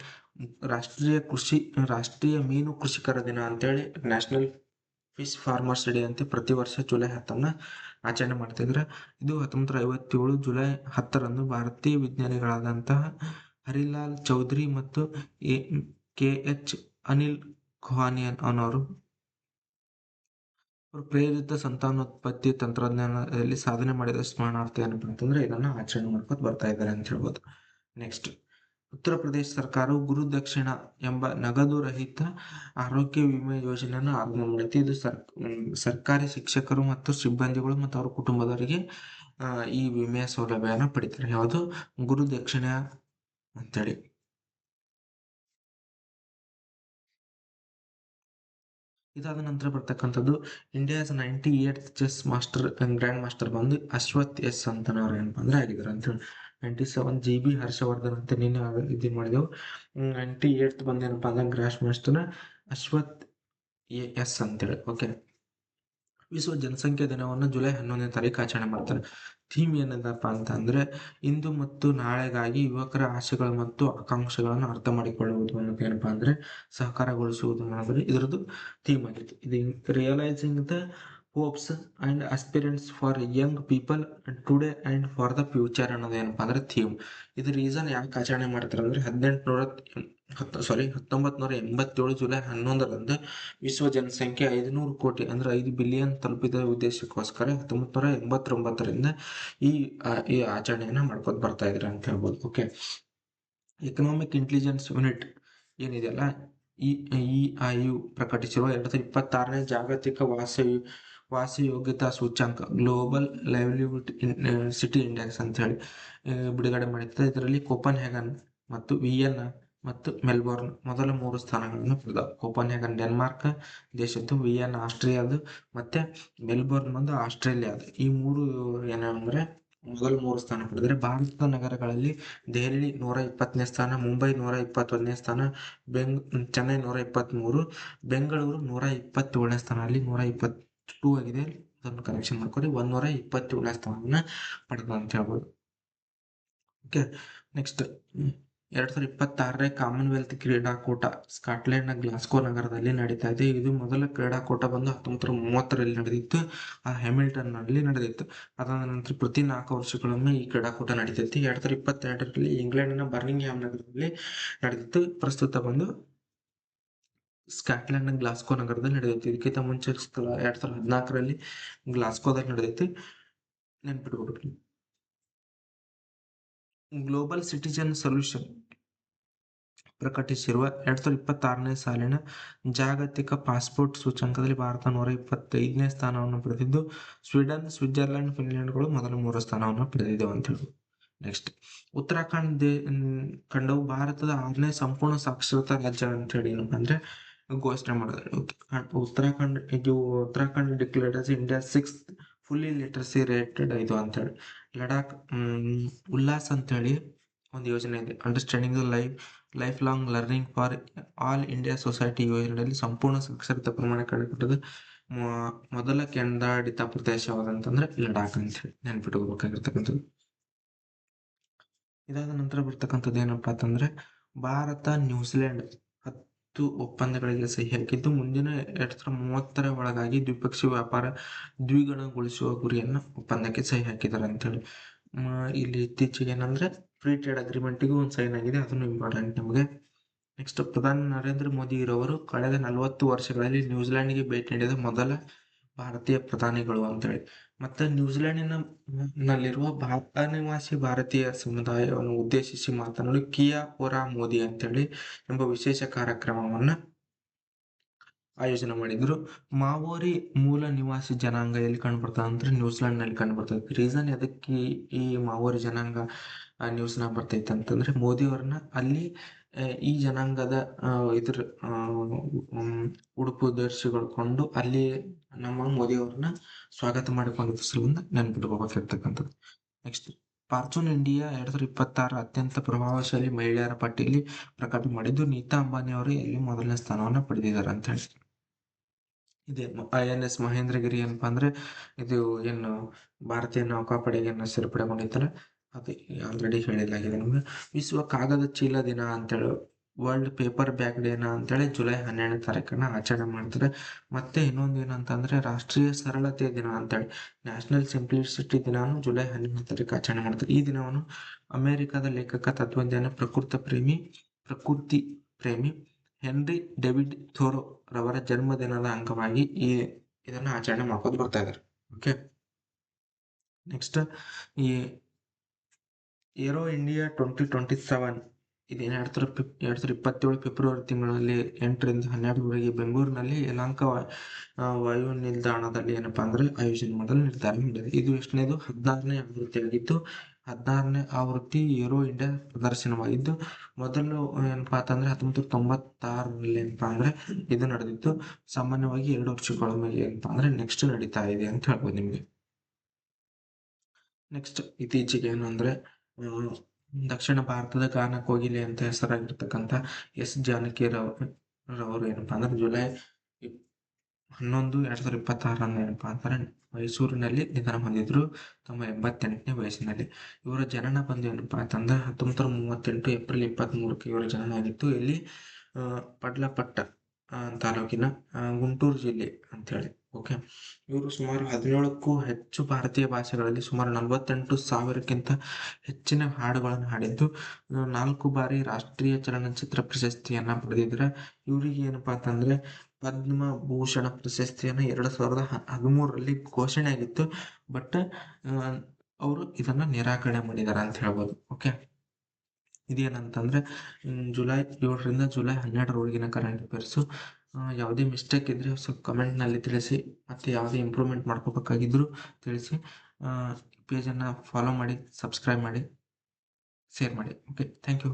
ರಾಷ್ಟ್ರೀಯ ಮೀನು ಕೃಷಿಕರ ದಿನ ಅಂತೇಳಿ, ನ್ಯಾಷನಲ್ ಫಿಶ್ ಫಾರ್ಮರ್ಸ್ ಡೇ ಅಂತ ಪ್ರತಿ ವರ್ಷ ಜುಲೈ 10 ಆಚರಣೆ ಮಾಡ್ತಿದ್ರೆ, ಇದು 1957 ಜುಲೈ 10ರಂದು ಭಾರತೀಯ ವಿಜ್ಞಾನಿಗಳಾದಂತಹ ಹರಿಲಾಲ್ ಚೌಧರಿ ಮತ್ತು KH ಅನಿಲ್ ಖವಾನಿಯನ್ ಅನ್ನೋರು ಪ್ರೇರಿತ ಸಂತಾನೋತ್ಪತ್ತಿ ತಂತ್ರಜ್ಞಾನದಲ್ಲಿ ಸಾಧನೆ ಮಾಡಿದ ಸ್ಮರಣಾರ್ಥ ಏನಪ್ಪ ಅಂತಂದ್ರೆ ಇದನ್ನು ಆಚರಣೆ ಮಾಡ್ಕೊತ ಬರ್ತಾ ಇದ್ದಾರೆ ಅಂತ ಹೇಳ್ಬೋದು. ನೆಕ್ಸ್ಟ್, ಉತ್ತರ ಪ್ರದೇಶ ಸರ್ಕಾರವು ಗುರುದಕ್ಷಿಣ ಎಂಬ ನಗದು ರಹಿತ ಆರೋಗ್ಯ ವಿಮೆ ಯೋಜನೆಯನ್ನು ಆರಂಭ ಮಾಡುತ್ತೆ. ಇದು ಸರ್ಕಾರಿ ಶಿಕ್ಷಕರು ಮತ್ತು ಸಿಬ್ಬಂದಿಗಳು ಮತ್ತು ಅವರ ಕುಟುಂಬದವರಿಗೆ ಈ ವಿಮೆಯ ಸೌಲಭ್ಯನ ಪಡಿತಾರೆ. ಯಾವುದು? ಗುರುದಕ್ಷಿಣ ಅಂತೇಳಿ. ಇದಾದ ನಂತರ ಬರ್ತಕ್ಕಂಥದ್ದು India's 98th chess grand master ಬಂದು ಅಶ್ವಥ್ ಎಸ್ ಅಂತನವ್ರು ಏನಪ್ಪ ಅಂದ್ರೆ ಆಗಿದ್ದಾರೆ ಅಂತ ಹೇಳಿ. 97 GB ಹರ್ಷವರ್ಧನ್ ಅಂತ ನಿನ್ನೆ ಇದು ಮಾಡಿದೆವು. 98th ಬಂದೇನಪ್ಪ ಅಂದ್ರೆ ಗ್ರ್ಯಾಂಡ್ ಮಾಸ್ಟರ್ ಅಶ್ವಥ್ ಎಸ್ ಅಂತೇಳಿ. ಓಕೆ, ವಿಶ್ವ ಜನಸಂಖ್ಯಾ ದಿನವನ್ನು ಜುಲೈ 11ನೇ ತಾರೀಕು ಆಚರಣೆ ಮಾಡ್ತಾರೆ. ಥೀಮ್ ಏನದಪ್ಪ ಅಂತಂದ್ರೆ, ಇಂದು ಮತ್ತು ನಾಳೆಗಾಗಿ ಯುವಕರ ಆಸೆಗಳು ಮತ್ತು ಆಕಾಂಕ್ಷೆಗಳನ್ನು ಅರ್ಥ ಮಾಡಿಕೊಳ್ಳುವುದು ಅನ್ನೋದು ಏನಪ್ಪ ಅಂದ್ರೆ ಸಹಕಾರಗೊಳಿಸುವುದು ಅನ್ನೋದು ಇದರದ್ದು ಥೀಮ್ ಆಗಿತ್ತು. ಇದು realising the hopes and aspirants for Young people today and for the future ಅನ್ನೋದು ಏನಪ್ಪ ಅಂದ್ರೆ ಥೀಮ್. ಇದು ರೀಸನ್ ಯಾಕೆ ಆಚರಣೆ ಮಾಡ್ತಾರೆ ಅಂದ್ರೆ 1987 ಜುಲೈ 11ರಂದು ವಿಶ್ವ ಜನಸಂಖ್ಯೆ 500 ಕೋಟಿ ಅಂದ್ರೆ 5 ಬಿಲಿಯನ್ ತಲುಪಿದ ಉದ್ದೇಶಕ್ಕೋಸ್ಕರ 1989ರಿಂದ ಈ ಆಚರಣೆಯನ್ನ ಮಾಡ್ಕೊತ ಬರ್ತಾ ಇದ್ದಾರೆ ಅಂತ ಹೇಳ್ಬೋದು. ಓಕೆ, ಎಕನಾಮಿಕ್ ಇಂಟೆಲಿಜೆನ್ಸ್ ಯೂನಿಟ್ ಏನಿದೆಯಲ್ಲ, EIU ಪ್ರಕಟಿಸಿರುವ 2026ನೇ ಜಾಗತಿಕ ವಾಸಯೋಗ್ಯತಾ ಸೂಚ್ಯಂಕ ಗ್ಲೋಬಲ್ ಲೈವ್ಲಿಹುಡ್ ಸಿಟಿ ಇಂಡೆಕ್ಸ್ ಅಂತ ಹೇಳಿ ಬಿಡುಗಡೆ ಮಾಡಿತ್ತು. ಇದರಲ್ಲಿ ಕೋಪನ್ಹ್ಯಾಗನ್ ಮತ್ತು ವಿಯೆನ್ನಾ ಮತ್ತು ಮೆಲ್ಬೋರ್ನ್ ಮೊದಲ 3 ಸ್ಥಾನಗಳನ್ನು ಪಡೆದವು. ಕೋಪನ್ಹ್ಯಾಗನ್ ಡೆನ್ಮಾರ್ಕ್ ದೇಶದ್ದು, ವಿಯೆನ್ನಾ ಆಸ್ಟ್ರಿಯಾದು, ಮತ್ತೆ ಮೆಲ್ಬೋರ್ನ್ ಬಂದು ಆಸ್ಟ್ರೇಲಿಯಾದು. ಈ 3 ಏನಂದ್ರೆ ಮೊದಲ 3 ಸ್ಥಾನ ಪಡೆದರೆ, ಭಾರತದ ನಗರಗಳಲ್ಲಿ ದೆಹಲಿ 120ನೇ ಸ್ಥಾನ, ಮುಂಬೈ 121ನೇ ಸ್ಥಾನ, ಚೆನ್ನೈ 123, ಬೆಂಗಳೂರು 127ನೇ ಸ್ಥಾನ. ಅಲ್ಲಿ 122 ಆಗಿದೆ, ಅದನ್ನು ಕರೆಕ್ಷನ್ ಮಾಡ್ಕೊಳ್ಳಿ. 127ನೇ ಸ್ಥಾನವನ್ನು ಪಡೆದ ಅಂತ ಹೇಳ್ಬೋದು. ಓಕೆ, ನೆಕ್ಸ್ಟ್ 2026ನೇ ಕಾಮನ್ವೆಲ್ತ್ ಕ್ರೀಡಾಕೂಟ ಸ್ಕಾಟ್ಲೆಂಡ್ನ ಗ್ಲಾಸ್ಗೋ ನಗರದಲ್ಲಿ ನಡೀತಾ ಇದೆ. ಇದು ಮೊದಲ ಕ್ರೀಡಾಕೂಟ ಬಂದು 1930ರಲ್ಲಿ ನಡೆದಿತ್ತು, ಹ್ಯಾಮಿಲ್ಟನ್ನಲ್ಲಿ ನಡೆದಿತ್ತು. ಅದಾದ ನಂತರ ಪ್ರತಿ 4 ವರ್ಷಗಳೊಮ್ಮೆ ಈ ಕ್ರೀಡಾಕೂಟ ನಡೀತೈತಿ. 2022ರಲ್ಲಿ ಇಂಗ್ಲೆಂಡ್ನ ಬರ್ಮಿಂಗ್ಹ್ಯಾಮ್ ನಗರದಲ್ಲಿ ನಡೆದಿತ್ತು. ಪ್ರಸ್ತುತ ಬಂದು ಸ್ಕಾಟ್ಲೆಂಡ್ನ ಗ್ಲಾಸ್ಗೋ ನಗರದಲ್ಲಿ ನಡೆದೈತಿ. ಇದಕ್ಕಿಂತ ಮುಂಚೆ 2014ರಲ್ಲಿ ಗ್ಲಾಸ್ಗೋದಲ್ಲಿ ನಡೆದೈತಿ, ನೆನ್ಪಿಟ್ಕೊಡ್ರಿ. ಗ್ಲೋಬಲ್ ಸಿಟಿಜನ್ ಸೊಲ್ಯೂಷನ್ ಪ್ರಕಟಿಸಿರುವ 2026ನೇ ಸಾಲಿನ ಜಾಗತಿಕ ಪಾಸ್ಪೋರ್ಟ್ ಸೂಚ್ಯಂಕದಲ್ಲಿ ಭಾರತ 125ನೇ ಸ್ಥಾನವನ್ನು ಪಡೆದಿದ್ದು, ಸ್ವೀಡನ್, ಸ್ವಿಟ್ಜರ್ಲೆಂಡ್, ಫಿನ್ಲೆಂಡ್ಗಳು ಮೊದಲ 3 ಸ್ಥಾನವನ್ನು ಪಡೆದಿದ್ದವು ಅಂತ ಹೇಳಿ. ನೆಕ್ಸ್ಟ್, ಉತ್ತರಾಖಂಡ್ ಖಂಡವು ಭಾರತದ 6ನೇ ಸಂಪೂರ್ಣ ಸಾಕ್ಷರತಾ ರಾಜ್ಯ ಅಂತ ಹೇಳಿ ಏನಪ್ಪ ಅಂದ್ರೆ ಘೋಷಣೆ ಮಾಡಿದ್ದಾರೆ. Uttarakhand declared as India 6th fully literacy rated ಇದು ಅಂತೇಳಿ. ಲಡಾಖ್ ಉಲ್ಲಾಸ್ ಅಂತೇಳಿ ಒಂದು ಯೋಜನೆ ಇದೆ. Understanding the life long learning for all India society ಯೋಜನೆಯಲ್ಲಿ ಸಂಪೂರ್ಣ ಸಾಕ್ಷರತಾ ಪ್ರಮಾಣ ಕಂಡುಹಿಡಿದ ಮೊದಲ ಕೇಂದ್ರಾಡಳಿತ ಪ್ರದೇಶ ಯಾವ್ದಂತಂದ್ರೆ ಲಡಾಖ್ ಅಂತ ಹೇಳಿ ನೆನ್ಪಿಟ್ಕೋಬೇಕಾಗಿರ್ತಕ್ಕಂಥದ್ದು. ಇದಾದ ನಂತರ ಬರ್ತಕ್ಕಂಥದ್ದು ಏನಪ್ಪಾ ಅಂತಂದ್ರೆ ಭಾರತ ನ್ಯೂಜಿಲೆಂಡ್ 10 ಒಪ್ಪಂದಗಳಿಗೆ ಸಹಿ ಹಾಕಿದ್ದು ಮುಂದಿನ 2030ರ ಒಳಗಾಗಿ ದ್ವಿಪಕ್ಷೀಯ ವ್ಯಾಪಾರ ದ್ವಿಗುಣಗೊಳಿಸುವ ಗುರಿಯನ್ನ ಒಪ್ಪಂದಕ್ಕೆ ಸಹಿ ಹಾಕಿದ್ದಾರೆ ಅಂತೇಳಿ. ಇಲ್ಲಿ ಇತ್ತೀಚೆಗೆ ಏನಂದ್ರೆ ಫ್ರೀ ಟ್ರೇಡ್ ಅಗ್ರಿಮೆಂಟ್ಗೂ ಒಂದು ಸೈನ್ ಆಗಿದೆ, ಅದನ್ನು ಇಂಪಾರ್ಟೆಂಟ್ ನಮಗೆ. ನೆಕ್ಸ್ಟ್, ಪ್ರಧಾನಿ ನರೇಂದ್ರ ಮೋದಿ ಇರೋರು ಕಳೆದ 40 ವರ್ಷಗಳಲ್ಲಿ ನ್ಯೂಜಿಲೆಂಡ್ಗೆ ಭೇಟಿ ನೀಡಿದ ಮೊದಲ ಭಾರತೀಯ ಪ್ರಧಾನಿಗಳು ಅಂತೇಳಿ. ಮತ್ತೆ ನ್ಯೂಜಿಲೆಂಡಿನಲ್ಲಿರುವ ಅನಿವಾಸಿ ಭಾರತೀಯ ಸಮುದಾಯವನ್ನು ಉದ್ದೇಶಿಸಿ ಮಾತನಾಡಿ ಕಿಯಾ ಓರಾ ಮೋದಿ ಅಂತೇಳಿ ಎಂಬ ವಿಶೇಷ ಕಾರ್ಯಕ್ರಮವನ್ನ ಆಯೋಜನೆ ಮಾಡಿದ್ರು. ಮಾವೋರಿ ಮೂಲ ನಿವಾಸಿ ಜನಾಂಗ ಎಲ್ಲಿ ಕಂಡುಬರ್ತದೆ ಅಂದ್ರೆ ನ್ಯೂಜಿಲೆಂಡ್ ನಲ್ಲಿ ಕಂಡುಬರ್ತದೆ. ರೀಸನ್ ಎದಕ್ಕೆ ಈ ಮಾವೋರಿ ಜನಾಂಗ ನ್ಯೂಸ್ನಾಗ ಬರ್ತೈತೆ ಅಂತಂದ್ರೆ ಮೋದಿ ಅವ್ರನ್ನ ಅಲ್ಲಿ ಈ ಜನಾಂಗದ ಇದ್ರ ಉಡುಪು ಧರಿಸಿಕೊಂಡು ಅಲ್ಲಿ ನಮ್ಮ ಮೋದಿ ಅವ್ರನ್ನ ಸ್ವಾಗತ ಮಾಡಿಕೊಂಡಿದ್ದ ಸಲುವಾಗಿ ನೆನ್ಪಿಟ್ಕೋಬೇಕಿರ್ತಕ್ಕಂಥದ್ದು. ನೆಕ್ಸ್ಟ್, ಫಾರ್ಚೂನ್ ಇಂಡಿಯಾ 2026 ಅತ್ಯಂತ ಪ್ರಭಾವಶಾಲಿ ಮಹಿಳೆಯರ ಪಟ್ಟಿಯಲ್ಲಿ ಪ್ರಕಟ ಮಾಡಿದ್ದು ನೀತಾ ಅಂಬಾನಿ ಅವರು ಇಲ್ಲಿ ಮೊದಲನೇ ಸ್ಥಾನವನ್ನು ಪಡೆದಿದ್ದಾರೆ ಅಂತ ಹೇಳಿ. ಇದೆ INS ಮಹೇಂದ್ರಗಿರಿ ಏನಪ್ಪಾ ಅಂದ್ರೆ ಇದು ಏನು ಭಾರತೀಯ ನೌಕಾಪಡೆಗೆ ಸೇರ್ಪಡೆಗೊಂಡಿದ್ದಾರೆ. ಅದು ಆಲ್ರೆಡಿ ಹೇಳಿಲಾಗಿದೆ ನಮ್ಗೆ. ವಿಶ್ವ ಕಾಗದ ಚೀಲ ದಿನ ಅಂತೇಳಿ, ವರ್ಲ್ಡ್ ಪೇಪರ್ ಬ್ಯಾಗ್ ಡೇನ ಅಂತೇಳಿ ಜುಲೈ 12ನೇ ತಾರೀಕನ್ನ ಆಚರಣೆ ಮಾಡ್ತಾರೆ. ಮತ್ತೆ ಇನ್ನೊಂದು ಏನಂತಂದ್ರೆ ರಾಷ್ಟ್ರೀಯ ಸರಳತೆ ದಿನ ಅಂತೇಳಿ ನ್ಯಾಷನಲ್ ಸಿಂಪ್ಲಿಸಿಟಿ ದಿನಾನು ಜುಲೈ 12ನೇ ತಾರೀಕು ಆಚರಣೆ ಮಾಡ್ತಾರೆ. ಈ ದಿನವನ್ನು ಅಮೆರಿಕದ ಲೇಖಕ, ತತ್ವಜ್ಞಾನಿ, ಪ್ರಕೃತಿ ಪ್ರೇಮಿ ಹೆನ್ರಿ ಡೇವಿಡ್ ಥೋರೋ ರವರ ಜನ್ಮದಿನದ ಅಂಗವಾಗಿ ಇದನ್ನ ಆಚರಣೆ ಮಾಡ್ಕೊಂಡು ಬರ್ತಾ ಇದ್ದಾರೆ. ಓಕೆ, ನೆಕ್ಸ್ಟ್, ಈ ಏರೋ ಇಂಡಿಯಾ 2027 ಇದು 2027 ಫೆಬ್ರವರಿ ತಿಂಗಳಲ್ಲಿ 8ರಿಂದ 12ರವರೆಗೆ ಬೆಂಗಳೂರಿನಲ್ಲಿ ಯಲಹಂಕ ವಾಯು ನಿಲ್ದಾಣದಲ್ಲಿ ಏನಪ್ಪಾ ಅಂದ್ರೆ ಆಯೋಜನೆ ಮಾಡಲು ನಿರ್ಧಾರ ಮಾಡಿದೆ. ಇದು ಎಷ್ಟನೇದು 16ನೇ ಆವೃತ್ತಿ ಆಗಿದ್ದು, 16ನೇ ಆವೃತ್ತಿ ಏರೋ ಇಂಡಿಯಾ ಪ್ರದರ್ಶನವಾಗಿದ್ದು, ಮೊದಲು ಏನಪ್ಪಾ ಅಂತಂದ್ರೆ 1996ರಲ್ಲಿ ಏನಪ್ಪಾ ಅಂದ್ರೆ ಇದು ನಡೆದಿತ್ತು. ಸಾಮಾನ್ಯವಾಗಿ 2 ವರ್ಷಗೊಮ್ಮೆ ಏನಪ್ಪಾ ಅಂದ್ರೆ ನೆಕ್ಸ್ಟ್ ನಡೀತಾ ಇದೆ ಅಂತ ಹೇಳ್ಬೋದು ನಿಮ್ಗೆ. ನೆಕ್ಸ್ಟ್, ಇತ್ತೀಚೆಗೆ ಏನು ಅಂದ್ರೆ ದಕ್ಷಿಣ ಭಾರತದ ಗಾನ ಕೋಗಿಲೆ ಅಂತ ಹೆಸರಾಗಿರ್ತಕ್ಕಂಥ ಎಸ್ ಜಾನಕಿ ರವರು ಏನಪ್ಪಾ ಅಂದ್ರೆ ಜುಲೈ 11, 2026 ಏನಪ್ಪಾ ಅಂತಾರೆ ಮೈಸೂರಿನಲ್ಲಿ ನಿಧನ ಹೊಂದಿದ್ರು ತಮ್ಮ 88ನೇ ವಯಸ್ಸಿನಲ್ಲಿ. ಇವರ ಜನನ ಬಂದು ಏನಪ್ಪಾ ಅಂತಂದ್ರೆ 1938 ಏಪ್ರಿಲ್ 23ಕ್ಕೆ ಇವರ ಜನನ ಆಗಿತ್ತು. ಇಲ್ಲಿ ಪಡ್ಲಪಟ್ಟ ತಾಲೂಕಿನ ಗುಂಟೂರು ಜಿಲ್ಲೆ ಅಂತೇಳಿ. ಓಕೆ, ಇವರು ಸುಮಾರು 17ಕ್ಕೂ ಹೆಚ್ಚು ಭಾರತೀಯ ಭಾಷೆಗಳಲ್ಲಿ ಸುಮಾರು 48,000ಕ್ಕಿಂತ ಹೆಚ್ಚಿನ ಹಾಡುಗಳನ್ನು ಹಾಡಿದ್ದು, 4 ಬಾರಿ ರಾಷ್ಟ್ರೀಯ ಚಲನಚಿತ್ರ ಪ್ರಶಸ್ತಿಯನ್ನ ಪಡೆದಿದ್ರೆ. ಇವರಿಗೆ ಏನಪ್ಪಾ ಅಂತಂದ್ರೆ ಪದ್ಮಭೂಷಣ ಪ್ರಶಸ್ತಿಯನ್ನ 2013ರಲ್ಲಿ ಘೋಷಣೆ ಆಗಿತ್ತು. ಬಟ್ ಅವರು ಇದನ್ನ ನಿರಾಕರಣೆ ಮಾಡಿದಾರೆ ಅಂತ ಹೇಳ್ಬೋದು. ಓಕೆ, ಇದೇನಂತಂದ್ರೆ ಜುಲೈ 7ರಿಂದ ಜುಲೈ 12ರವರೆಗಿನ ಕರೆಂಟ್ ಅಫೇರ್ಸು. ಯಾವುದೇ ಮಿಸ್ಟೇಕ್ ಇದ್ರೆ ಸ್ವಲ್ಪ ಕಮೆಂಟ್ನಲ್ಲಿ ತಿಳಿಸಿ. ಮತ್ತೆ ಯಾವುದೇ ಇಂಪ್ರೂವ್ಮೆಂಟ್ ಮಾಡ್ಕೋಬೇಕಾಗಿದ್ರು ತಿಳಿಸಿ. ಪೇಜನ್ನು ಫಾಲೋ ಮಾಡಿ, ಸಬ್ಸ್ಕ್ರೈಬ್ ಮಾಡಿ, ಶೇರ್ ಮಾಡಿ. Okay, thank you.